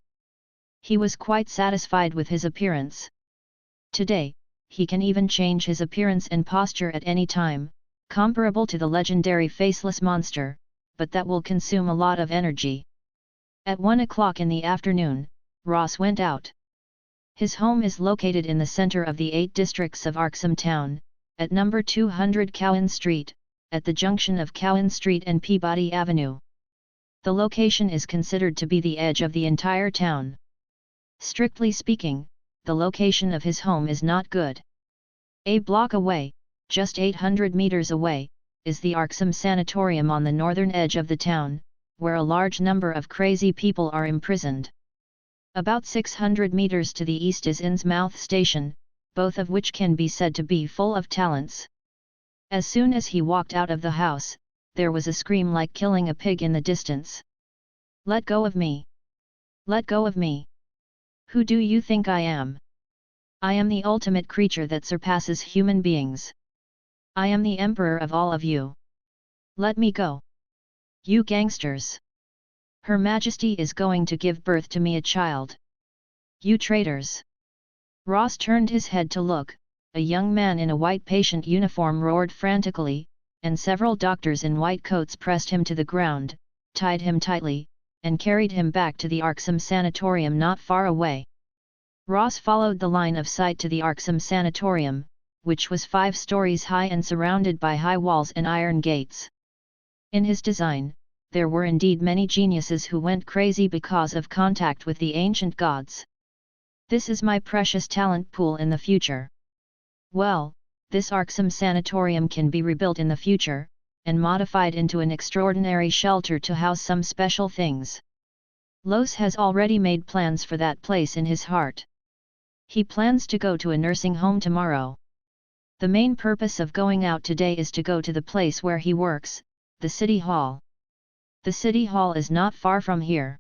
He was quite satisfied with his appearance. Today, he can even change his appearance and posture at any time, comparable to the legendary faceless monster, but that will consume a lot of energy. At 1 o'clock in the afternoon, Ross went out. His home is located in the center of the 8 districts of Arxham Town, at number 200 Cowan Street, at the junction of Cowan Street and Peabody Avenue. The location is considered to be the edge of the entire town. Strictly speaking, the location of his home is not good. A block away, just 800 meters away, is the Arxham Sanatorium on the northern edge of the town, where a large number of crazy people are imprisoned. About 600 meters to the east is Innsmouth Station, both of which can be said to be full of talents. As soon as he walked out of the house, there was a scream like killing a pig in the distance. "Let go of me! Let go of me! Who do you think I am? I am the ultimate creature that surpasses human beings. I am the emperor of all of you. Let me go! You gangsters! Her Majesty is going to give birth to me a child. You traitors!" Ross turned his head to look. A young man in a white patient uniform roared frantically, and several doctors in white coats pressed him to the ground, tied him tightly, and carried him back to the Arxham Sanatorium not far away. Ross followed the line of sight to the Arxham Sanatorium, which was 5 stories high and surrounded by high walls and iron gates. In his design, there were indeed many geniuses who went crazy because of contact with the ancient gods. "This is my precious talent pool in the future. Well, this Arxham Sanatorium can be rebuilt in the future, and modified into an extraordinary shelter to house some special things." Loos has already made plans for that place in his heart. He plans to go to a nursing home tomorrow. The main purpose of going out today is to go to the place where he works, the City Hall. The City Hall is not far from here.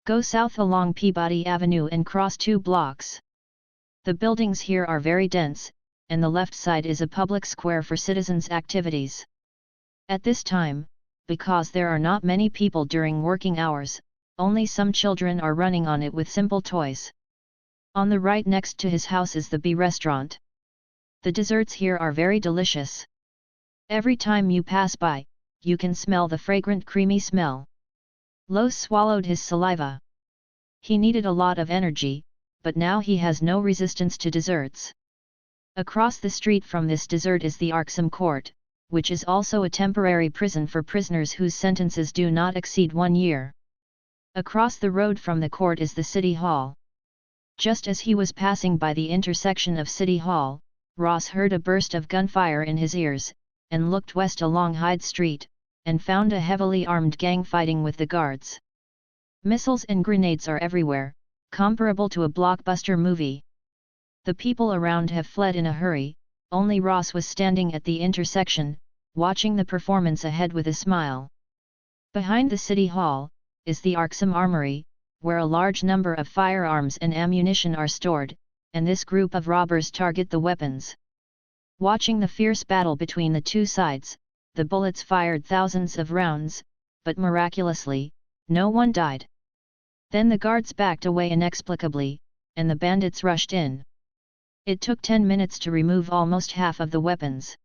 Go south along Peabody Avenue and cross 2 blocks. The buildings here are very dense, and the left side is a public square for citizens' activities. At this time, because there are not many people during working hours, only some children are running on it with simple toys. On the right next to his house is the Bee Restaurant. The desserts here are very delicious. Every time you pass by, you can smell the fragrant creamy smell. Loos swallowed his saliva. He needed a lot of energy, but now he has no resistance to desserts. Across the street from this dessert is the Arxham Court, which is also a temporary prison for prisoners whose sentences do not exceed 1 year. Across the road from the court is the City Hall. Just as he was passing by the intersection of City Hall, Ross heard a burst of gunfire in his ears, and looked west along Hyde Street, and found a heavily armed gang fighting with the guards. Missiles and grenades are everywhere, comparable to a blockbuster movie. The people around have fled in a hurry, only Ross was standing at the intersection, watching the performance ahead with a smile. Behind the City Hall is the Arxham Armory, where a large number of firearms and ammunition are stored, and this group of robbers target the weapons. Watching the fierce battle between the two sides, the bullets fired thousands of rounds, but miraculously, no one died. Then the guards backed away inexplicably, and the bandits rushed in. It took 10 minutes to remove almost half of the weapons.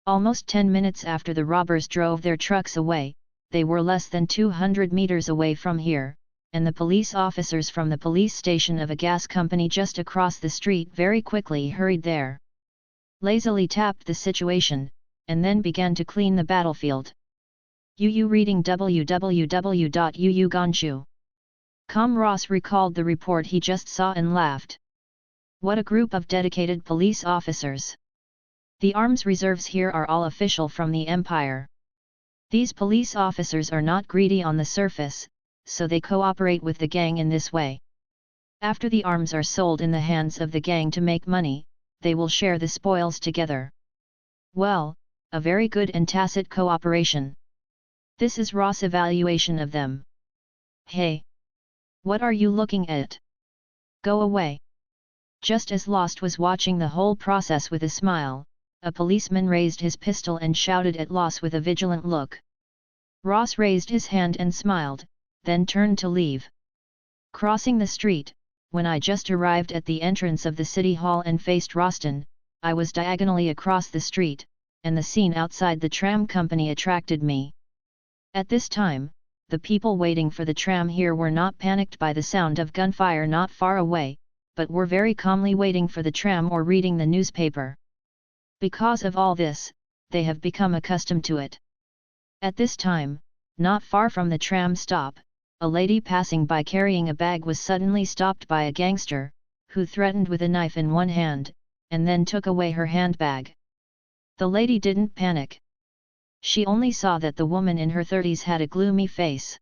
Almost 10 minutes after the robbers drove their trucks away, they were less than 200 meters away from here, and the police officers from the police station of a gas company just across the street very quickly hurried there. Lazily tapped the situation, and then began to clean the battlefield. UU reading www.uuganshu.com. Ross recalled the report he just saw and laughed. What a group of dedicated police officers. The arms reserves here are all official from the Empire. These police officers are not greedy on the surface, so they cooperate with the gang in this way. After the arms are sold in the hands of the gang to make money, they will share the spoils together. Well, a very good and tacit cooperation. This is Ross' evaluation of them. Hey! What are you looking at? Go away! Just as Lost was watching the whole process with a smile, a policeman raised his pistol and shouted at Loss with a vigilant look. Ross raised his hand and smiled, then turned to leave. Crossing the street, when I just arrived at the entrance of the city hall and faced Roston, I was diagonally across the street, and the scene outside the tram company attracted me. At this time, the people waiting for the tram here were not panicked by the sound of gunfire not far away, but were very calmly waiting for the tram or reading the newspaper. Because of all this, they have become accustomed to it. At this time, not far from the tram stop, a lady passing by carrying a bag was suddenly stopped by a gangster, who threatened with a knife in one hand, and then took away her handbag. The lady didn't panic. She only saw that the woman in her 30s had a gloomy face.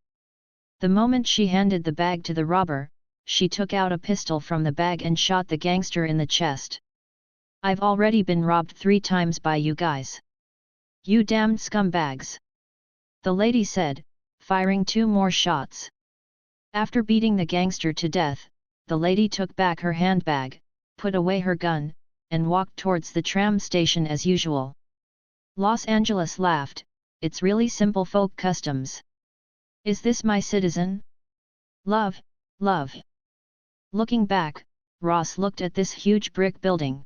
The moment she handed the bag to the robber, she took out a pistol from the bag and shot the gangster in the chest. "I've already been robbed 3 times by you guys. You damned scumbags!" the lady said, firing 2 more shots. After beating the gangster to death, the lady took back her handbag, put away her gun, and walked towards the tram station as usual. Los Angeles laughed, "It's really simple folk customs. Is this my citizen? Love, love." Looking back, Ross looked at this huge brick building.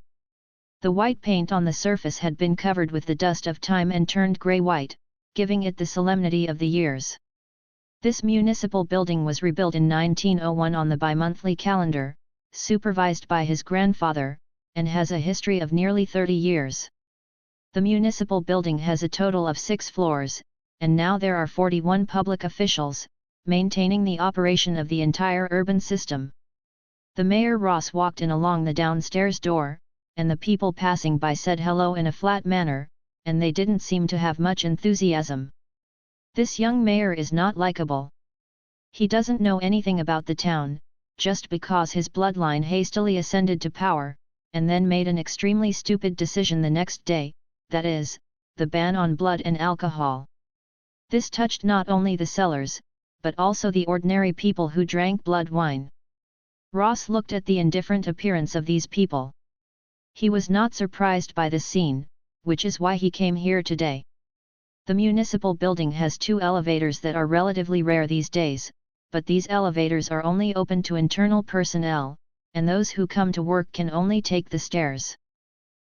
The white paint on the surface had been covered with the dust of time and turned grey-white, giving it the solemnity of the years. This municipal building was rebuilt in 1901 on the bi-monthly calendar, supervised by his grandfather, and has a history of nearly 30 years. The municipal building has a total of 6 floors, and now there are 41 public officials, maintaining the operation of the entire urban system. The mayor Ross walked in along the downstairs door, and the people passing by said hello in a flat manner, and they didn't seem to have much enthusiasm. This young mayor is not likable. He doesn't know anything about the town, just because his bloodline hastily ascended to power, and then made an extremely stupid decision the next day, that is, the ban on blood and alcohol. This touched not only the sellers, but also the ordinary people who drank blood wine. Ross looked at the indifferent appearance of these people. He was not surprised by this scene, which is why he came here today. The municipal building has 2 elevators that are relatively rare these days, but these elevators are only open to internal personnel, and those who come to work can only take the stairs.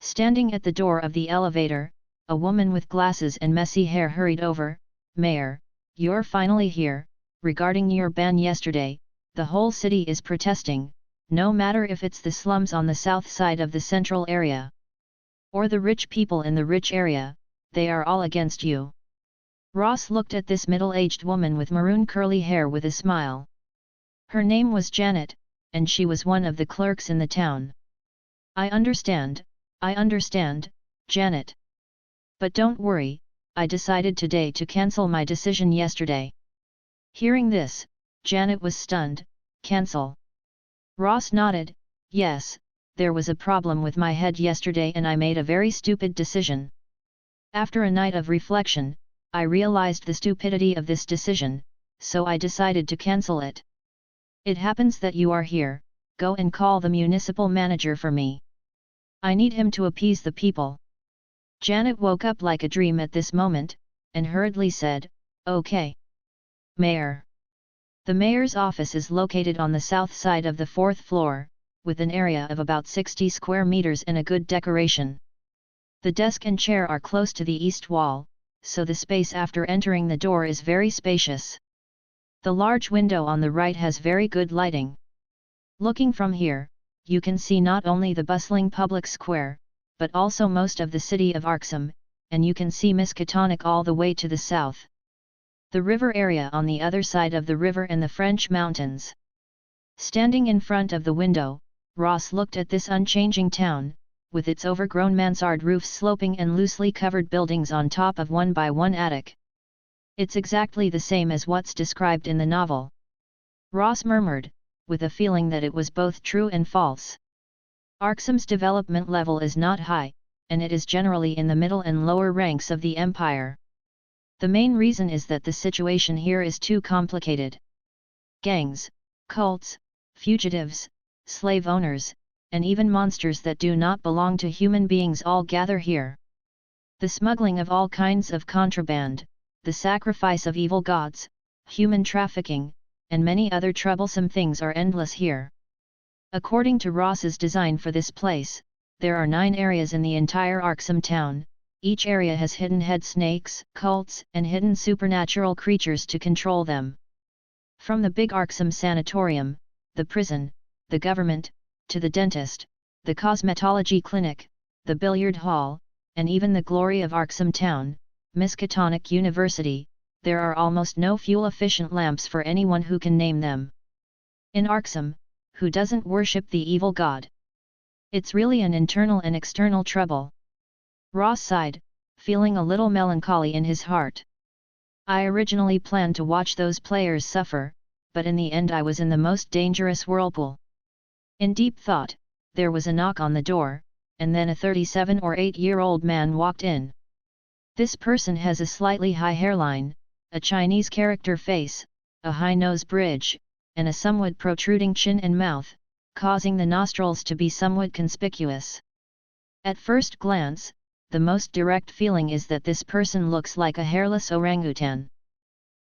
Standing at the door of the elevator, a woman with glasses and messy hair hurried over. "Mayor, you're finally here. Regarding your ban yesterday, the whole city is protesting, no matter if it's the slums on the south side of the central area, or the rich people in the rich area, they are all against you." Ross looked at this middle-aged woman with maroon curly hair with a smile. Her name was Janet, and she was one of the clerks in the town. I understand, Janet. But don't worry, I decided today to cancel my decision yesterday." Hearing this, Janet was stunned. "Cancel?" Ross nodded. "Yes, there was a problem with my head yesterday and I made a very stupid decision. After a night of reflection, I realized the stupidity of this decision, so I decided to cancel it. It happens that you are here, go and call the municipal manager for me. I need him to appease the people." Janet woke up like a dream at this moment, and hurriedly said, "Okay. Mayor." The mayor's office is located on the south side of the 4th floor, with an area of about 60 square meters and a good decoration. The desk and chair are close to the east wall, so the space after entering the door is very spacious. The large window on the right has very good lighting. Looking from here, you can see not only the bustling public square, but also most of the city of Arxum, and you can see Miskatonic all the way to the south. The river area on the other side of the river and the French mountains. Standing in front of the window, Ross looked at this unchanging town, with its overgrown mansard roofs sloping and loosely covered buildings on top of one-by-one attic. "It's exactly the same as what's described in the novel," Ross murmured, with a feeling that it was both true and false. Arxum's development level is not high, and it is generally in the middle and lower ranks of the empire. The main reason is that the situation here is too complicated. Gangs, cults, fugitives, slave owners, and even monsters that do not belong to human beings all gather here. The smuggling of all kinds of contraband, the sacrifice of evil gods, human trafficking, and many other troublesome things are endless here. According to Ross's design for this place, there are 9 areas in the entire Arxum town. Each area has hidden head snakes, cults, and hidden supernatural creatures to control them. From the big Arxum sanatorium, the prison, the government, to the dentist, the cosmetology clinic, the billiard hall, and even the glory of Arxum town, Miskatonic University, there are almost no fuel-efficient lamps for anyone who can name them. In Arxum, who doesn't worship the evil god? It's really an internal and external trouble. Ross sighed, feeling a little melancholy in his heart. I originally planned to watch those players suffer, but in the end I was in the most dangerous whirlpool. In deep thought, there was a knock on the door, and then a 37 or 8-year-old man walked in. This person has a slightly high hairline, a Chinese character face, a high nose bridge, and a somewhat protruding chin and mouth, causing the nostrils to be somewhat conspicuous. At first glance, the most direct feeling is that this person looks like a hairless orangutan.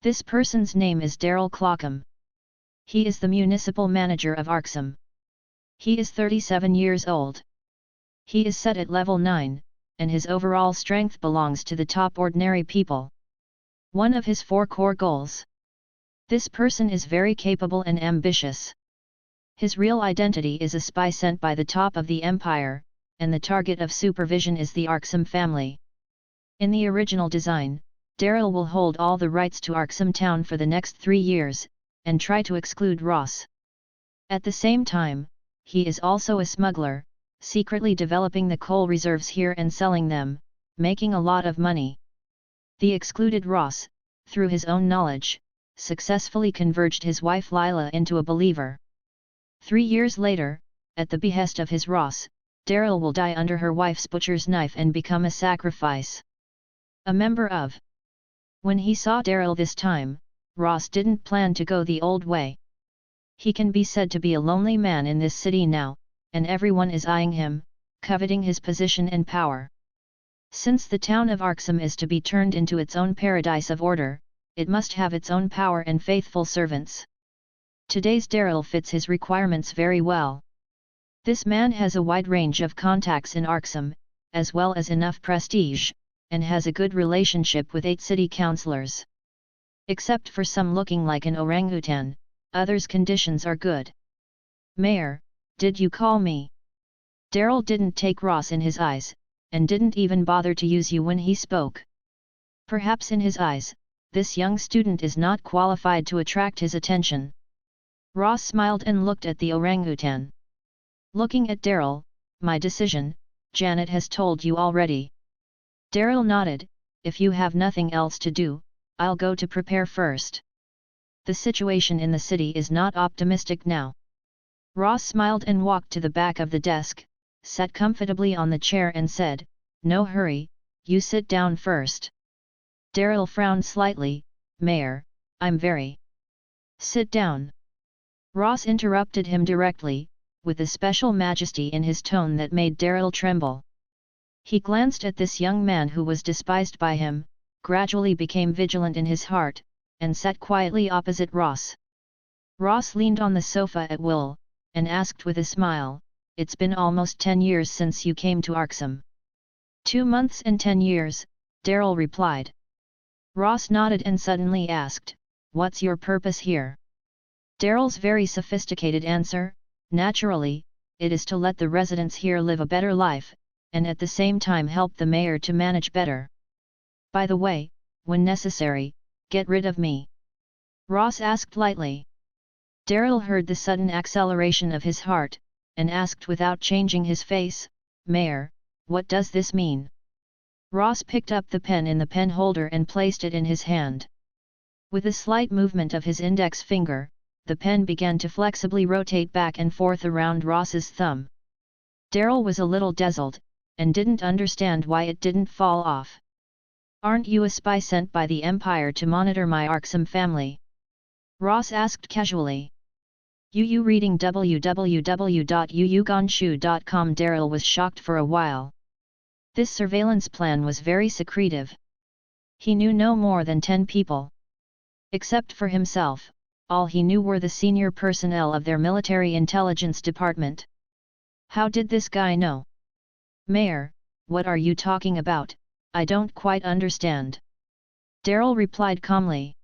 This person's name is Daryl Clockham. He is the municipal manager of Arxum. He is 37 years old. He is set at level 9, and his overall strength belongs to the top ordinary people. One of his 4 core goals. This person is very capable and ambitious. His real identity is a spy sent by the top of the empire, and the target of supervision is the Arxum family. In the original design, Daryl will hold all the rights to Arxum town for the next 3 years, and try to exclude Ross. At the same time, he is also a smuggler, secretly developing the coal reserves here and selling them, making a lot of money. The excluded Ross, through his own knowledge, successfully converged his wife Lila into a believer. 3 years later, at the behest of his Ross, Daryl will die under her wife's butcher's knife and become a sacrifice. A member of. When he saw Daryl this time, Ross didn't plan to go the old way. He can be said to be a lonely man in this city now, and everyone is eyeing him, coveting his position and power. Since the town of Arxum is to be turned into its own paradise of order, it must have its own power and faithful servants. Today's Daryl fits his requirements very well. This man has a wide range of contacts in Arxum, as well as enough prestige, and has a good relationship with 8 city councillors. Except for some looking like an orangutan, others' conditions are good. Mayor, did you call me? Daryl didn't take Ross in his eyes, and didn't even bother to use you when he spoke. Perhaps in his eyes, this young student is not qualified to attract his attention. Ross smiled and looked at the orangutan. Looking at Daryl, my decision, Janet has told you already. Daryl nodded, if you have nothing else to do, I'll go to prepare first. The situation in the city is not optimistic now. Ross smiled and walked to the back of the desk, sat comfortably on the chair and said, no hurry, you sit down first. Daryl frowned slightly, Mayor, I'm very. Sit down. Ross interrupted him directly, with a special majesty in his tone that made Daryl tremble. He glanced at this young man who was despised by him, gradually became vigilant in his heart, and sat quietly opposite Ross. Ross leaned on the sofa at will, and asked with a smile, it's been almost 10 years since you came to Arxum. 2 months and 10 years, Daryl replied. Ross nodded and suddenly asked, what's your purpose here? Daryl's very sophisticated answer, naturally, it is to let the residents here live a better life, and at the same time help the mayor to manage better. By the way, when necessary, get rid of me. Ross asked lightly. Daryl heard the sudden acceleration of his heart, and asked without changing his face, Mayor, what does this mean? Ross picked up the pen in the pen holder and placed it in his hand. With a slight movement of his index finger, the pen began to flexibly rotate back and forth around Ross's thumb. Daryl was a little dazzled, and didn't understand why it didn't fall off. "Aren't you a spy sent by the Empire to monitor my Arksum family?" Ross asked casually. "You reading www.yuyugonshu.com?" Daryl was shocked for a while. This surveillance plan was very secretive. He knew no more than 10 people. Except for himself, all he knew were the senior personnel of their military intelligence department. How did this guy know? "Mayor, what are you talking about? I don't quite understand." Daryl replied calmly.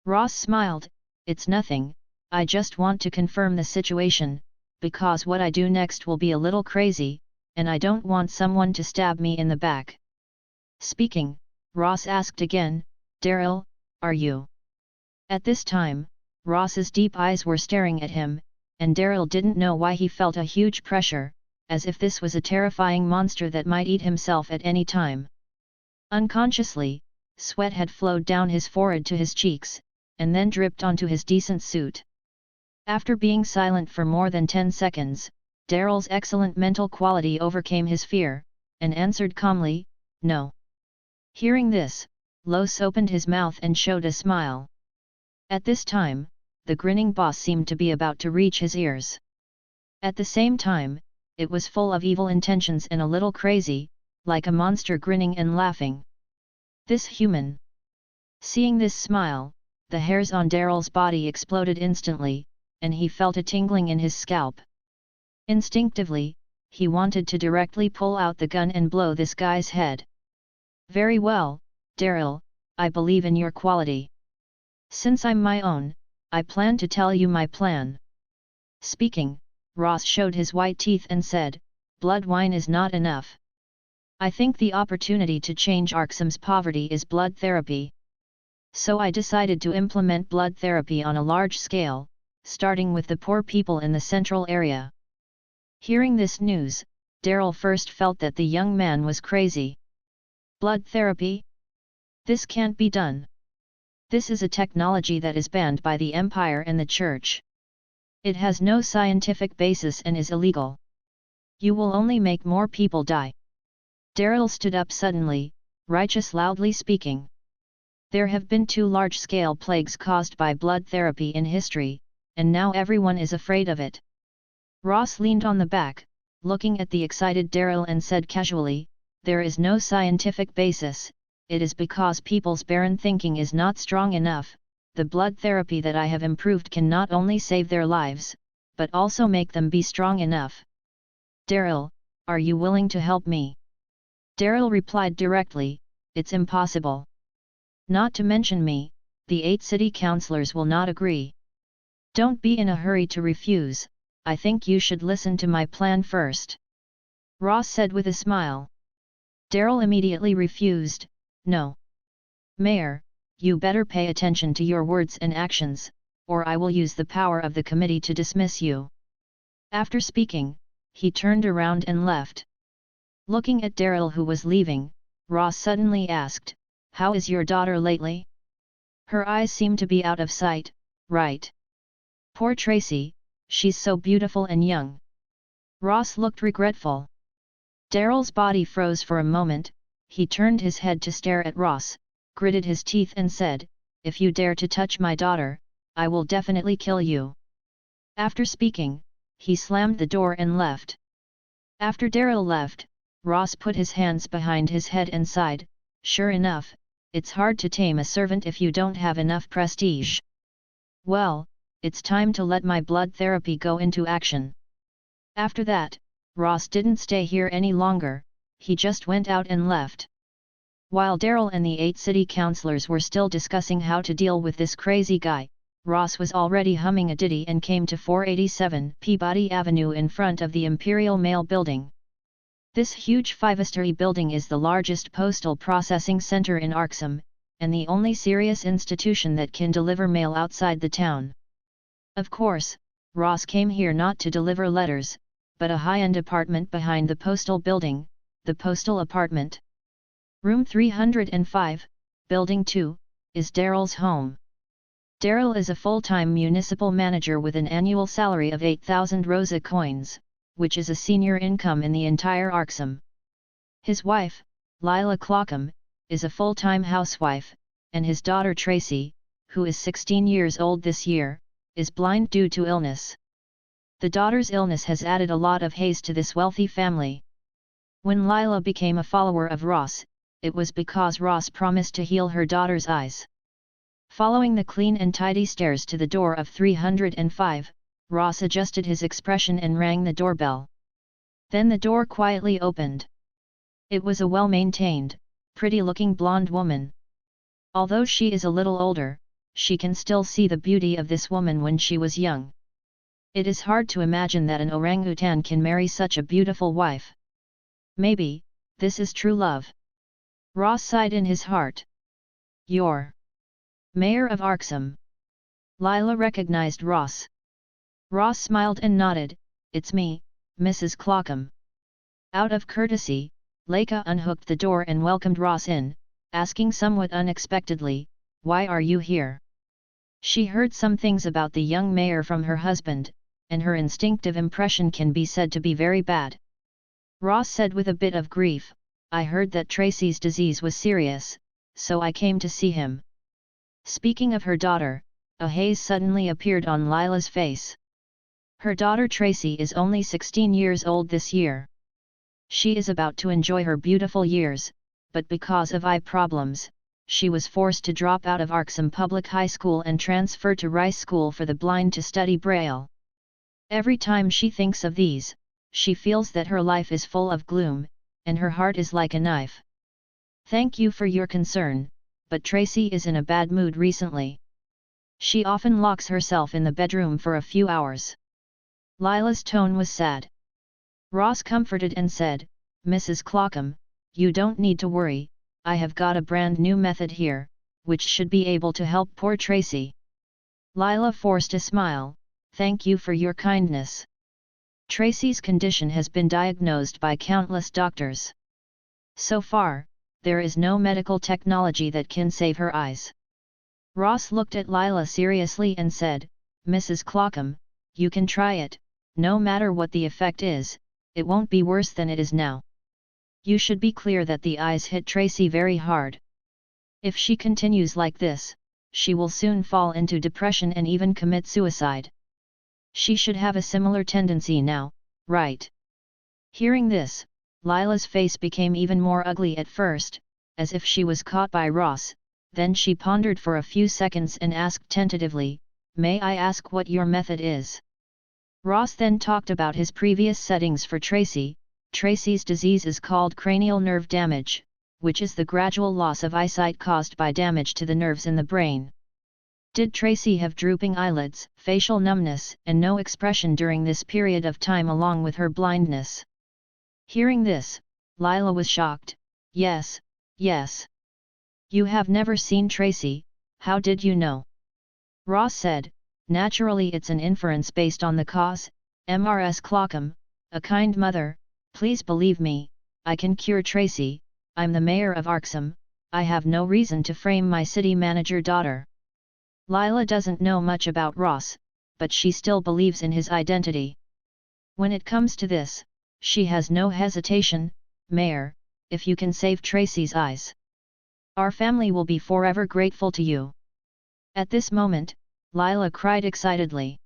Ross smiled. "It's nothing, I just want to confirm the situation, because what I do next will be a little crazy, and I don't want someone to stab me in the back." Speaking, Ross asked again, "Daryl, are you?" At this time, Ross's deep eyes were staring at him, and Daryl didn't know why he felt a huge pressure, as if this was a terrifying monster that might eat himself at any time. Unconsciously, sweat had flowed down his forehead to his cheeks, and then dripped onto his decent suit. After being silent for more than 10 seconds, Daryl's excellent mental quality overcame his fear, and answered calmly, "No." Hearing this, Los opened his mouth and showed a smile. At this time, the grinning boss seemed to be about to reach his ears. At the same time, it was full of evil intentions and a little crazy, like a monster grinning and laughing. This human. Seeing this smile, the hairs on Daryl's body exploded instantly, and he felt a tingling in his scalp. Instinctively, he wanted to directly pull out the gun and blow this guy's head. "Very well, Daryl, I believe in your quality. Since I'm my own, I plan to tell you my plan." Speaking, Ross showed his white teeth and said, "Blood wine is not enough. I think the opportunity to change Arksum's poverty is blood therapy. So I decided to implement blood therapy on a large scale, starting with the poor people in the central area." Hearing this news, Daryl first felt that the young man was crazy. Blood therapy? This can't be done. This is a technology that is banned by the Empire and the Church. It has no scientific basis and is illegal. You will only make more people die. Daryl stood up suddenly, righteous loudly speaking. There have been 2 large-scale plagues caused by blood therapy in history, and now everyone is afraid of it. Ross leaned on the back, looking at the excited Daryl and said casually, "There is no scientific basis, it is because people's barren thinking is not strong enough. The blood therapy that I have improved can not only save their lives, but also make them be strong enough. Daryl, are you willing to help me?" Daryl replied directly, "It's impossible. Not to mention me, the 8 city councillors will not agree." "Don't be in a hurry to refuse, I think you should listen to my plan first," Ross said with a smile. Daryl immediately refused, "No. Mayor, you better pay attention to your words and actions, or I will use the power of the committee to dismiss you." After speaking, he turned around and left. Looking at Daryl who was leaving, Ross suddenly asked, "How is your daughter lately? Her eyes seem to be out of sight, right? Poor Tracy, she's so beautiful and young." Ross looked regretful. Daryl's body froze for a moment, he turned his head to stare at Ross, gritted his teeth and said, "If you dare to touch my daughter, I will definitely kill you." After speaking, he slammed the door and left. After Daryl left, Ross put his hands behind his head and sighed, "Sure enough, it's hard to tame a servant if you don't have enough prestige. Well, it's time to let my blood therapy go into action." After that, Ross didn't stay here any longer, he just went out and left. While Daryl and the 8 city councillors were still discussing how to deal with this crazy guy, Ross was already humming a ditty and came to 487 Peabody Avenue in front of the Imperial Mail Building. This huge 5-story building is the largest postal processing center in Arksum, and the only serious institution that can deliver mail outside the town. Of course, Ross came here not to deliver letters, but a high-end apartment behind the postal building, the postal apartment. Room 305, Building 2, is Daryl's home. Daryl is a full-time municipal manager with an annual salary of 8,000 Rosa coins, which is a senior income in the entire Arxum. His wife, Lila Clockham, is a full-time housewife, and his daughter Tracy, who is 16 years old this year, is blind due to illness. The daughter's illness has added a lot of haze to this wealthy family. When Lila became a follower of Ross, it was because Ross promised to heal her daughter's eyes. Following the clean and tidy stairs to the door of 305, Ross adjusted his expression and rang the doorbell. Then the door quietly opened. It was a well-maintained, pretty-looking blonde woman. Although she is a little older, she can still see the beauty of this woman when she was young. It is hard to imagine that an orangutan can marry such a beautiful wife. Maybe, this is true love. Ross sighed in his heart. You're Mayor of Arxum. Lila recognized Ross. Ross smiled and nodded. It's me, Mrs. Clockham. Out of courtesy, Leica unhooked the door and welcomed Ross in, asking somewhat unexpectedly, "Why are you here?" She heard some things about the young mayor from her husband, and her instinctive impression can be said to be very bad. Ross said with a bit of grief, "I heard that Tracy's disease was serious, so I came to see him." Speaking of her daughter, a haze suddenly appeared on Lila's face. Her daughter Tracy is only 16 years old this year. She is about to enjoy her beautiful years, but because of eye problems, she was forced to drop out of Arxum Public High School and transfer to Rice School for the Blind to study Braille. Every time she thinks of these, she feels that her life is full of gloom, and her heart is like a knife. Thank you for your concern, but Tracy is in a bad mood recently. She often locks herself in the bedroom for a few hours. Lila's tone was sad. Ross comforted and said, "Mrs. Clockham, you don't need to worry, I have got a brand new method here, which should be able to help poor Tracy." Lila forced a smile. "Thank you for your kindness. Tracy's condition has been diagnosed by countless doctors. So far, there is no medical technology that can save her eyes." Ross looked at Lila seriously and said, "Mrs. Clockham, you can try it, no matter what the effect is, it won't be worse than it is now. You should be clear that the eyes hit Tracy very hard. If she continues like this, she will soon fall into depression and even commit suicide. She should have a similar tendency now, right?" Hearing this, Lila's face became even more ugly at first, as if she was caught by Ross, then she pondered for a few seconds and asked tentatively, "May I ask what your method is?" Ross then talked about his previous settings for Tracy. Tracy's disease is called cranial nerve damage, which is the gradual loss of eyesight caused by damage to the nerves in the brain. Did Tracy have drooping eyelids, facial numbness, and no expression during this period of time along with her blindness? Hearing this, Lila was shocked. Yes. You have never seen Tracy, how did you know?" Ross said, "Naturally it's an inference based on the cause, Mrs. Clockham, a kind mother, please believe me, I can cure Tracy, I'm the mayor of Arxum, I have no reason to frame my city manager daughter." Lila doesn't know much about Ross, but she still believes in his identity. When it comes to this, she has no hesitation. "Mayor, if you can save Tracy's eyes, our family will be forever grateful to you." At this moment, Lila cried excitedly.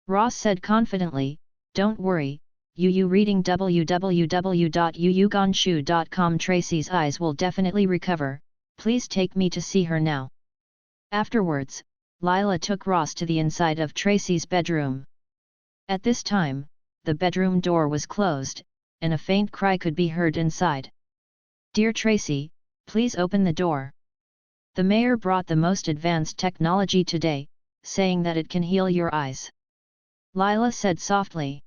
Ross said confidently, "Don't worry, you reading www.yuyuganshu.com. Tracy's eyes will definitely recover, please take me to see her now." Afterwards, Lila took Ross to the inside of Tracy's bedroom. At this time, the bedroom door was closed, and a faint cry could be heard inside. "Dear Tracy, please open the door. The mayor brought the most advanced technology today, saying that it can heal your eyes." Lila said softly.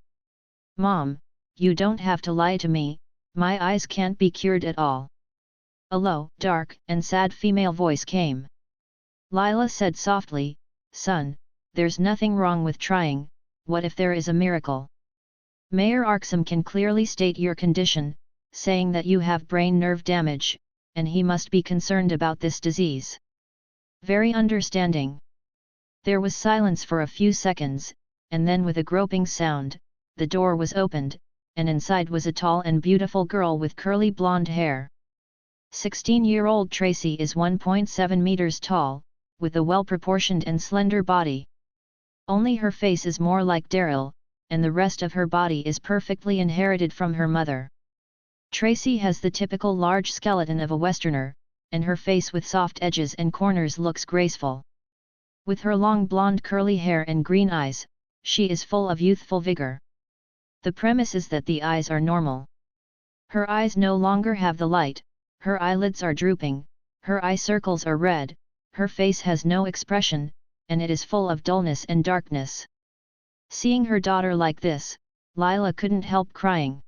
"Mom, you don't have to lie to me, my eyes can't be cured at all." A low, dark, and sad female voice came. Lila said softly, "Son, there's nothing wrong with trying, what if there is a miracle? Mayor Arxum can clearly state your condition, saying that you have brain nerve damage, and he must be concerned about this disease. Very understanding. There was silence for a few seconds, and then with a groping sound, the door was opened, and inside was a tall and beautiful girl with curly blonde hair. 16-year-old Tracy is 1.7 meters tall, with a well-proportioned and slender body. Only her face is more like Daryl, and the rest of her body is perfectly inherited from her mother. Tracy has the typical large skeleton of a Westerner, and her face with soft edges and corners looks graceful. With her long blonde curly hair and green eyes, she is full of youthful vigor. The premise is that the eyes are normal. Her eyes no longer have the light, her eyelids are drooping, her eye circles are red, her face has no expression, and it is full of dullness and darkness. Seeing her daughter like this, Lila couldn't help crying.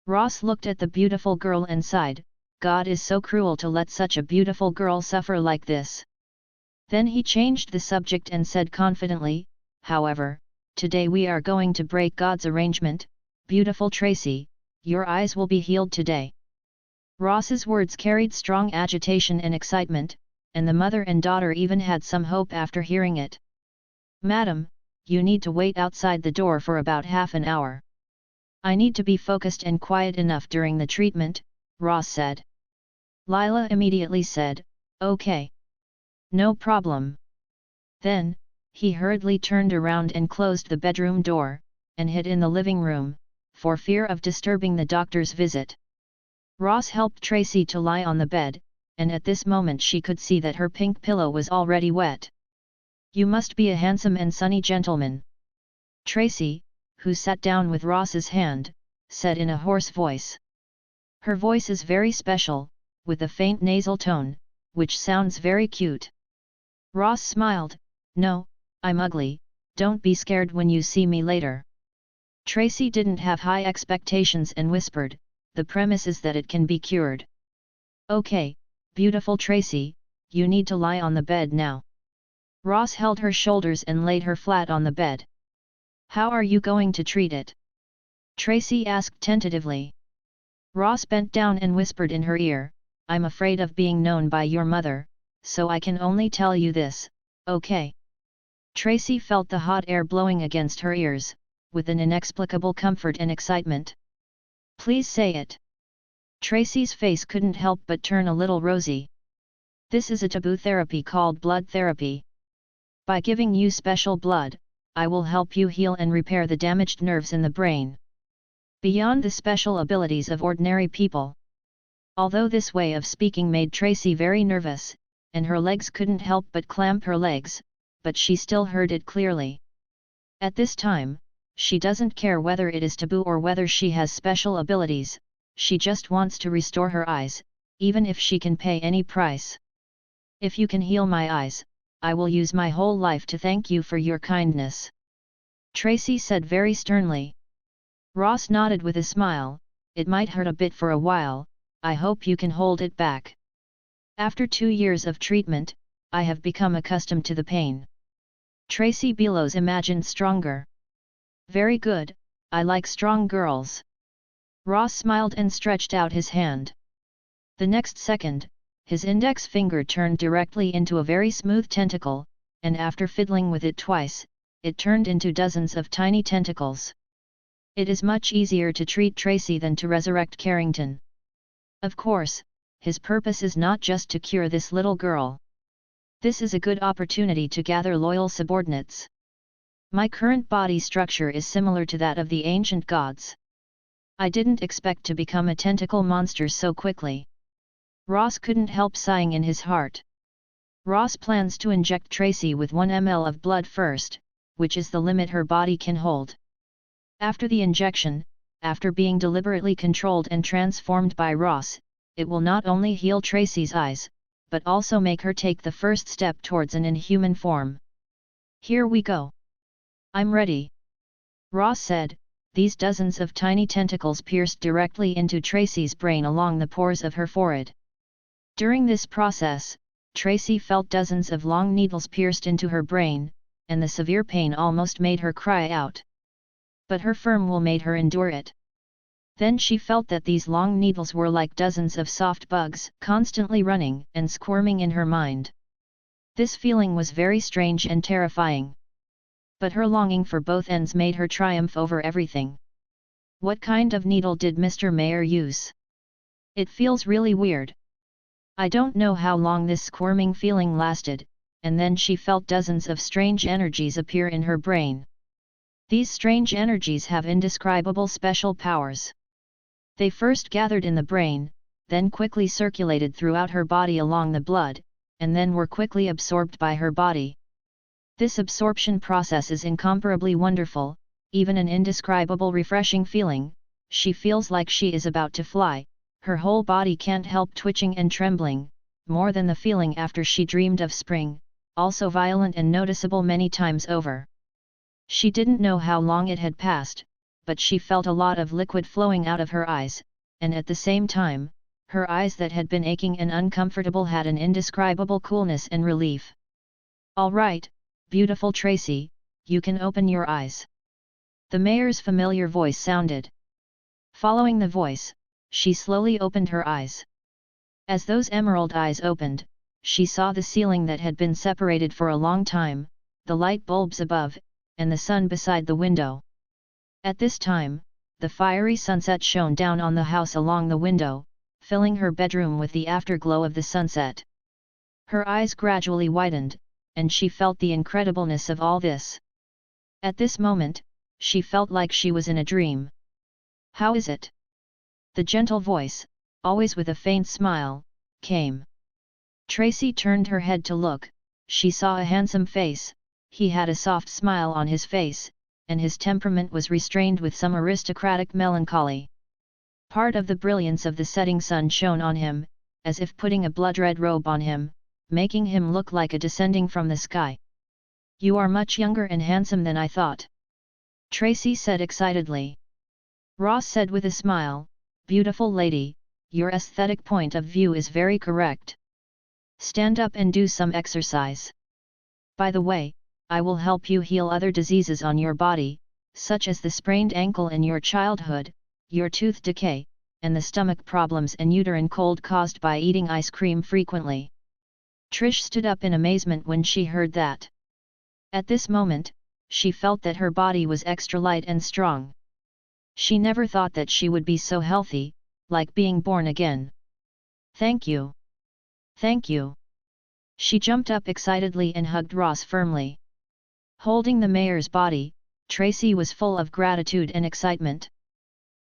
Ross looked at the beautiful girl and sighed, God is so cruel to let such a beautiful girl suffer like this. Then he changed the subject and said confidently, however, today we are going to break God's arrangement, beautiful Tracy, your eyes will be healed today. Ross's words carried strong agitation and excitement, and the mother and daughter even had some hope after hearing it. Madam, you need to wait outside the door for about half an hour. I need to be focused and quiet enough during the treatment, Ross said. Lila immediately said, okay. No problem. Then, he hurriedly turned around and closed the bedroom door, and hid in the living room, for fear of disturbing the doctor's visit. Ross helped Tracy to lie on the bed, and at this moment she could see that her pink pillow was already wet. You must be a handsome and sunny gentleman. Tracy, who sat down with Ross's hand, said in a hoarse voice. Her voice is very special, with a faint nasal tone, which sounds very cute. Ross smiled, no, I'm ugly, don't be scared when you see me later. Tracy didn't have high expectations and whispered, the premise is that it can be cured. Okay, beautiful Tracy, you need to lie on the bed now. Ross held her shoulders and laid her flat on the bed. How are you going to treat it? Tracy asked tentatively. Ross bent down and whispered in her ear, I'm afraid of being known by your mother, so I can only tell you this, okay? Tracy felt the hot air blowing against her ears, with an inexplicable comfort and excitement. Please say it. Tracy's face couldn't help but turn a little rosy. This is a taboo therapy called blood therapy. By giving you special blood, I will help you heal and repair the damaged nerves in the brain. Beyond the special abilities of ordinary people. Although this way of speaking made Tracy very nervous, and her legs couldn't help but clamp her legs, but she still heard it clearly. At this time, she doesn't care whether it is taboo or whether she has special abilities, she just wants to restore her eyes, even if she can pay any price. If you can heal my eyes, I will use my whole life to thank you for your kindness. Tracy said very sternly. Ross nodded with a smile, it might hurt a bit for a while, I hope you can hold it back. After 2 years of treatment, I have become accustomed to the pain. Tracy Bellows imagined stronger. Very good, I like strong girls. Ross smiled and stretched out his hand. The next second, his index finger turned directly into a very smooth tentacle, and after fiddling with it twice, it turned into dozens of tiny tentacles. It is much easier to treat Tracy than to resurrect Carrington. Of course, his purpose is not just to cure this little girl. This is a good opportunity to gather loyal subordinates. My current body structure is similar to that of the ancient gods. I didn't expect to become a tentacle monster so quickly. Ross couldn't help sighing in his heart. Ross plans to inject Tracy with 1 ml of blood first, which is the limit her body can hold. After the injection, after being deliberately controlled and transformed by Ross, it will not only heal Tracy's eyes, but also make her take the first step towards an inhuman form. Here we go. I'm ready. Ross said, these dozens of tiny tentacles pierced directly into Tracy's brain along the pores of her forehead. During this process, Tracy felt dozens of long needles pierced into her brain, and the severe pain almost made her cry out. But her firm will made her endure it. Then she felt that these long needles were like dozens of soft bugs, constantly running and squirming in her mind. This feeling was very strange and terrifying. But her longing for both ends made her triumph over everything. What kind of needle did Mr. Mayer use? It feels really weird. I don't know how long this squirming feeling lasted, and then she felt dozens of strange energies appear in her brain. These strange energies have indescribable special powers. They first gathered in the brain, then quickly circulated throughout her body along the blood, and then were quickly absorbed by her body. This absorption process is incomparably wonderful, even an indescribable refreshing feeling. She feels like she is about to fly, her whole body can't help twitching and trembling, more than the feeling after she dreamed of spring, also violent and noticeable many times over. She didn't know how long it had passed, but she felt a lot of liquid flowing out of her eyes, and at the same time, her eyes that had been aching and uncomfortable had an indescribable coolness and relief. "All right, beautiful Tracy, you can open your eyes." The mayor's familiar voice sounded. Following the voice, she slowly opened her eyes. As those emerald eyes opened, she saw the ceiling that had been separated for a long time, the light bulbs above, and the sun beside the window. At this time, the fiery sunset shone down on the house along the window, filling her bedroom with the afterglow of the sunset. Her eyes gradually widened, and she felt the incredibleness of all this. At this moment, she felt like she was in a dream. "How is it?" The gentle voice, always with a faint smile, came. Tracy turned her head to look. She saw a handsome face. He had a soft smile on his face, and his temperament was restrained with some aristocratic melancholy. Part of the brilliance of the setting sun shone on him, as if putting a blood-red robe on him, making him look like a descending from the sky. "You are much younger and handsome than I thought," Tracy said excitedly. Ross said with a smile, "Beautiful lady, your aesthetic point of view is very correct. Stand up and do some exercise. By the way, I will help you heal other diseases on your body, such as the sprained ankle in your childhood, your tooth decay, and the stomach problems and uterine cold caused by eating ice cream frequently." Trish stood up in amazement when she heard that. At this moment, she felt that her body was extra light and strong. She never thought that she would be so healthy, like being born again. "Thank you. Thank you." She jumped up excitedly and hugged Ross firmly. Holding the mayor's body, Tracy was full of gratitude and excitement.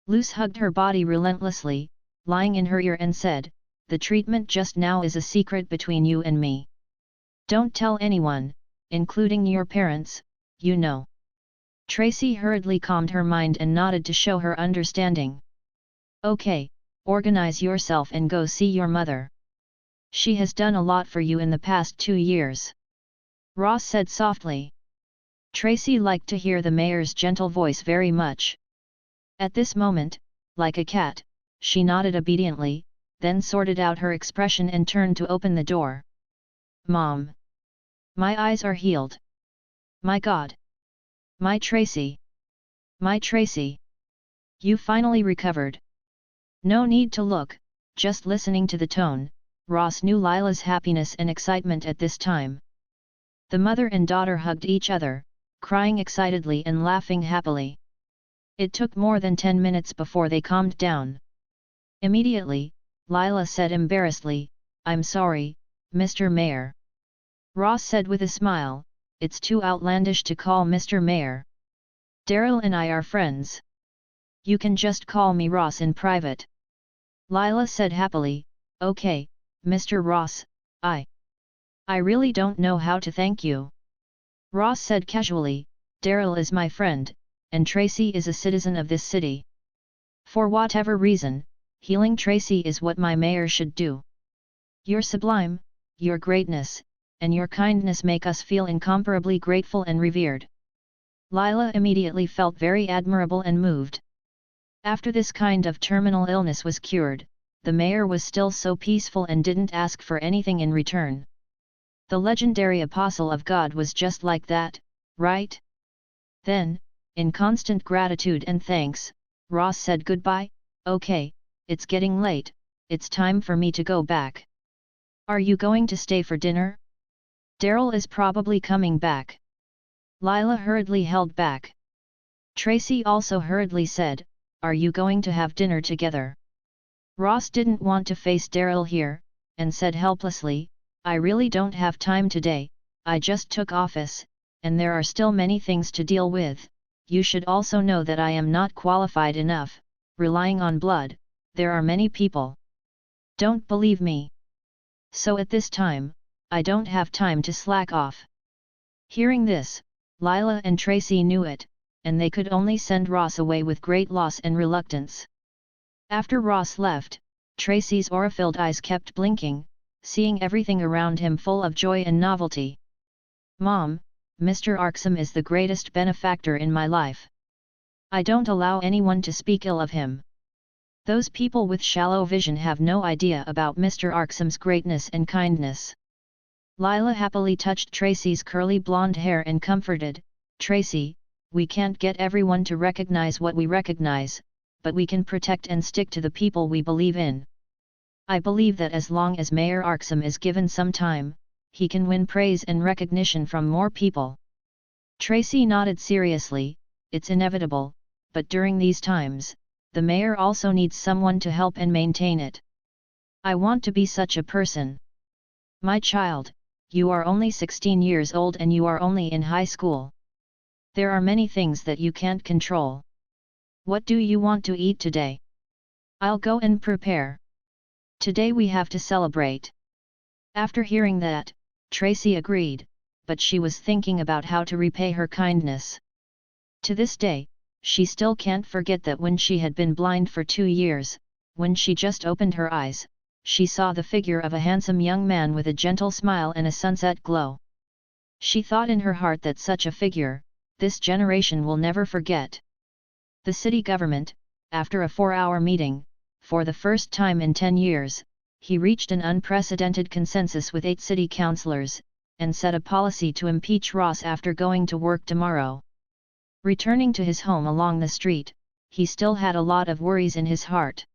Luce hugged her body relentlessly, lying in her ear and said, "The treatment just now is a secret between you and me. Don't tell anyone, including your parents, you know." Tracy hurriedly calmed her mind and nodded to show her understanding. "Okay, organize yourself and go see your mother. She has done a lot for you in the past 2 years," Ross said softly. Tracy liked to hear the mayor's gentle voice very much. At this moment, like a cat, she nodded obediently, then sorted out her expression and turned to open the door. "Mom! My eyes are healed. My God! My Tracy! My Tracy! You finally recovered." No need to look, just listening to the tone, Ross knew Lila's happiness and excitement at this time. The mother and daughter hugged each other, crying excitedly and laughing happily. It took more than 10 minutes before they calmed down. Immediately, Lila said embarrassedly, "I'm sorry, Mr. Mayor." Ross said with a smile, "It's too outlandish to call Mr. Mayor. Daryl and I are friends. You can just call me Ross in private." Lila said happily, "Okay, Mr. Ross, I really don't know how to thank you." Ross said casually, "Daryl is my friend, and Tracy is a citizen of this city. For whatever reason, healing Tracy is what my mayor should do. Your sublime, your greatness, and your kindness make us feel incomparably grateful and revered." Lila immediately felt very admirable and moved. After this kind of terminal illness was cured, the mayor was still so peaceful and didn't ask for anything in return. The legendary apostle of God was just like that, right? Then, in constant gratitude and thanks, Ross said goodbye. "Okay, it's getting late, it's time for me to go back. Are you going to stay for dinner?" Daryl is probably coming back. Lila hurriedly held back. Tracy also hurriedly said, "Are you going to have dinner together?" Ross didn't want to face Daryl here, and said helplessly, "I really don't have time today, I just took office, and there are still many things to deal with. You should also know that I am not qualified enough, relying on blood, there are many people. Don't believe me. So at this time, I don't have time to slack off." Hearing this, Lila and Tracy knew it, and they could only send Ross away with great loss and reluctance. After Ross left, Tracy's aura-filled eyes kept blinking, seeing everything around him full of joy and novelty. "Mom, Mr. Arksum is the greatest benefactor in my life. I don't allow anyone to speak ill of him. Those people with shallow vision have no idea about Mr. Arksum's greatness and kindness." Lila happily touched Tracy's curly blonde hair and comforted, "Tracy, we can't get everyone to recognize what we recognize, but we can protect and stick to the people we believe in. I believe that as long as Mayor Arksum is given some time, he can win praise and recognition from more people." Tracy nodded seriously, "It's inevitable, but during these times, the mayor also needs someone to help and maintain it. I want to be such a person." "My child, you are only 16 years old and you are only in high school. There are many things that you can't control. What do you want to eat today? I'll go and prepare. Today we have to celebrate." After hearing that, Tracy agreed, but she was thinking about how to repay her kindness. To this day, she still can't forget that when she had been blind for 2 years, when she just opened her eyes, she saw the figure of a handsome young man with a gentle smile and a sunset glow. She thought in her heart that such a figure, this generation will never forget. The city government, after a 4-hour meeting, for the first time in 10 years, he reached an unprecedented consensus with 8 city councillors, and set a policy to impeach Ross after going to work tomorrow. Returning to his home along the street, he still had a lot of worries in his heart.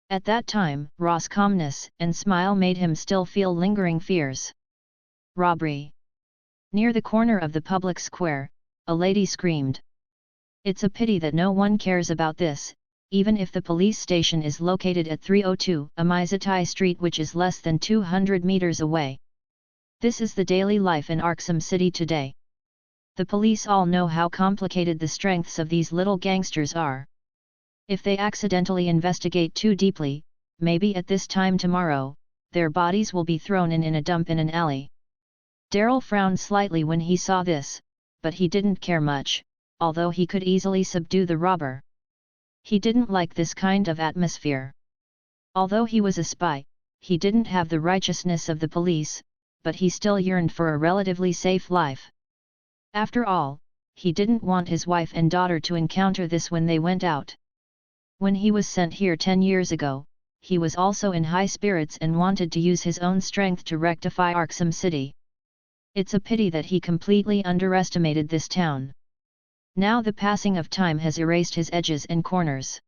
At that time, Ross' calmness and smile made him still feel lingering fears. Robbery. Near the corner of the public square, a lady screamed. "It's a pity that no one cares about this, even if the police station is located at 302 Amizatai Street, which is less than 200 meters away. This is the daily life in Arksum City today. The police all know how complicated the strengths of these little gangsters are. If they accidentally investigate too deeply, maybe at this time tomorrow, their bodies will be thrown in a dump in an alley." Daryl frowned slightly when he saw this, but he didn't care much, although he could easily subdue the robber. He didn't like this kind of atmosphere. Although he was a spy, he didn't have the righteousness of the police, but he still yearned for a relatively safe life. After all, he didn't want his wife and daughter to encounter this when they went out. When he was sent here 10 years ago, he was also in high spirits and wanted to use his own strength to rectify Arksum City. It's a pity that he completely underestimated this town. Now the passing of time has erased his edges and corners.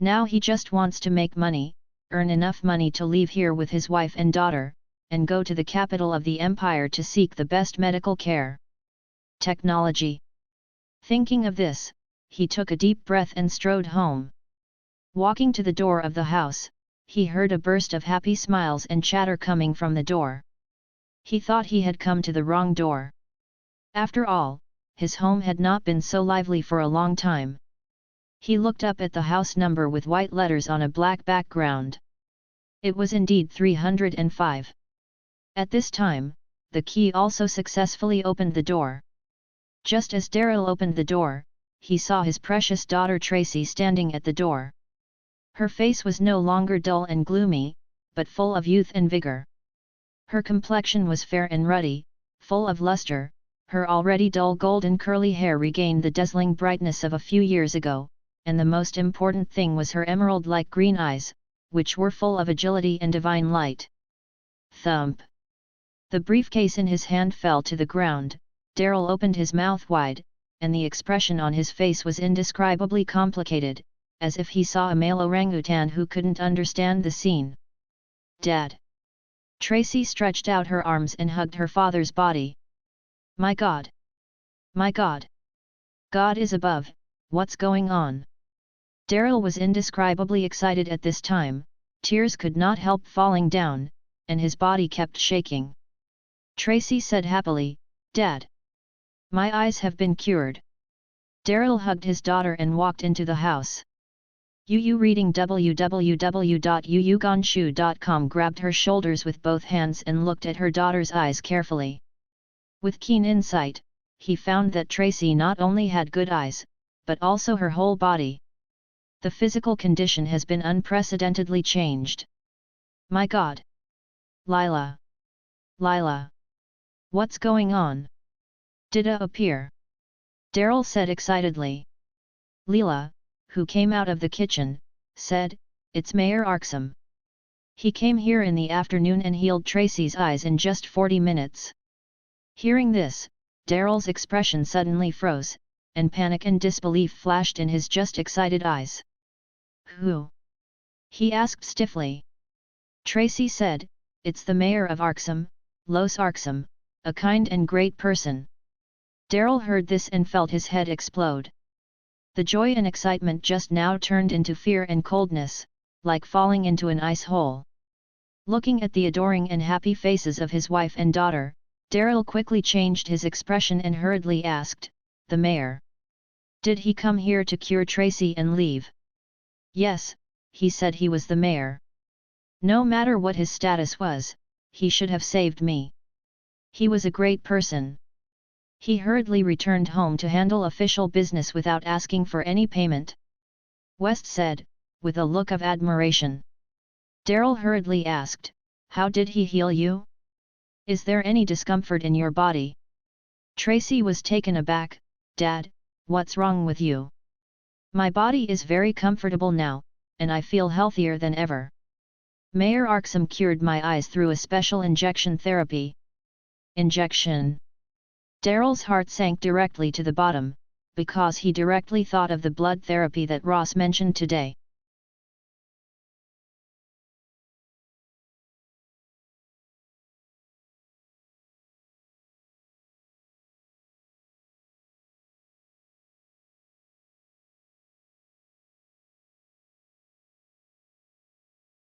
Now he just wants to make money, earn enough money to leave here with his wife and daughter, and go to the capital of the empire to seek the best medical care. Technology. Thinking of this, he took a deep breath and strode home. Walking to the door of the house, he heard a burst of happy smiles and chatter coming from the door. He thought he had come to the wrong door. After all, his home had not been so lively for a long time. He looked up at the house number with white letters on a black background. It was indeed 305. At this time, the key also successfully opened the door. Just as Daryl opened the door, he saw his precious daughter Tracy standing at the door. Her face was no longer dull and gloomy, but full of youth and vigor. Her complexion was fair and ruddy, full of luster, her already dull golden curly hair regained the dazzling brightness of a few years ago, and the most important thing was her emerald-like green eyes, which were full of agility and divine light. Thump! The briefcase in his hand fell to the ground. Daryl opened his mouth wide, and the expression on his face was indescribably complicated, as if he saw a male orangutan who couldn't understand the scene. "Dad! Tracy stretched out her arms and hugged her father's body. My God! My God! God is above, what's going on? Daryl was indescribably excited at this time, tears could not help falling down, and his body kept shaking. Tracy said happily, Dad! My eyes have been cured. Daryl hugged his daughter and walked into the house. Yu reading www.yuyuganshu.com grabbed her shoulders with both hands and looked at her daughter's eyes carefully. With keen insight, he found that Tracy not only had good eyes, but also her whole body. The physical condition has been unprecedentedly changed. My God! Lila! Lila! What's going on? Dida appear? Daryl said excitedly. Leela, who came out of the kitchen, said, It's Mayor Arksum. He came here in the afternoon and healed Tracy's eyes in just 40 minutes. Hearing this, Daryl's expression suddenly froze, and panic and disbelief flashed in his just excited eyes. Who? He asked stiffly. Tracy said, It's the mayor of Arksum, Los Arksum, a kind and great person. Daryl heard this and felt his head explode. The joy and excitement just now turned into fear and coldness, like falling into an ice hole. Looking at the adoring and happy faces of his wife and daughter, Daryl quickly changed his expression and hurriedly asked, The mayor? Did he come here to cure Tracy and leave? Yes, he said he was the mayor. No matter what his status was, he should have saved me. He was a great person. He hurriedly returned home to handle official business without asking for any payment. West said, with a look of admiration. Daryl hurriedly asked, How did he heal you? Is there any discomfort in your body? Tracy was taken aback. Dad, what's wrong with you? My body is very comfortable now, and I feel healthier than ever. Mayor Arksum cured my eyes through a special injection therapy. Injection. Daryl's heart sank directly to the bottom, because he directly thought of the blood therapy that Ross mentioned today.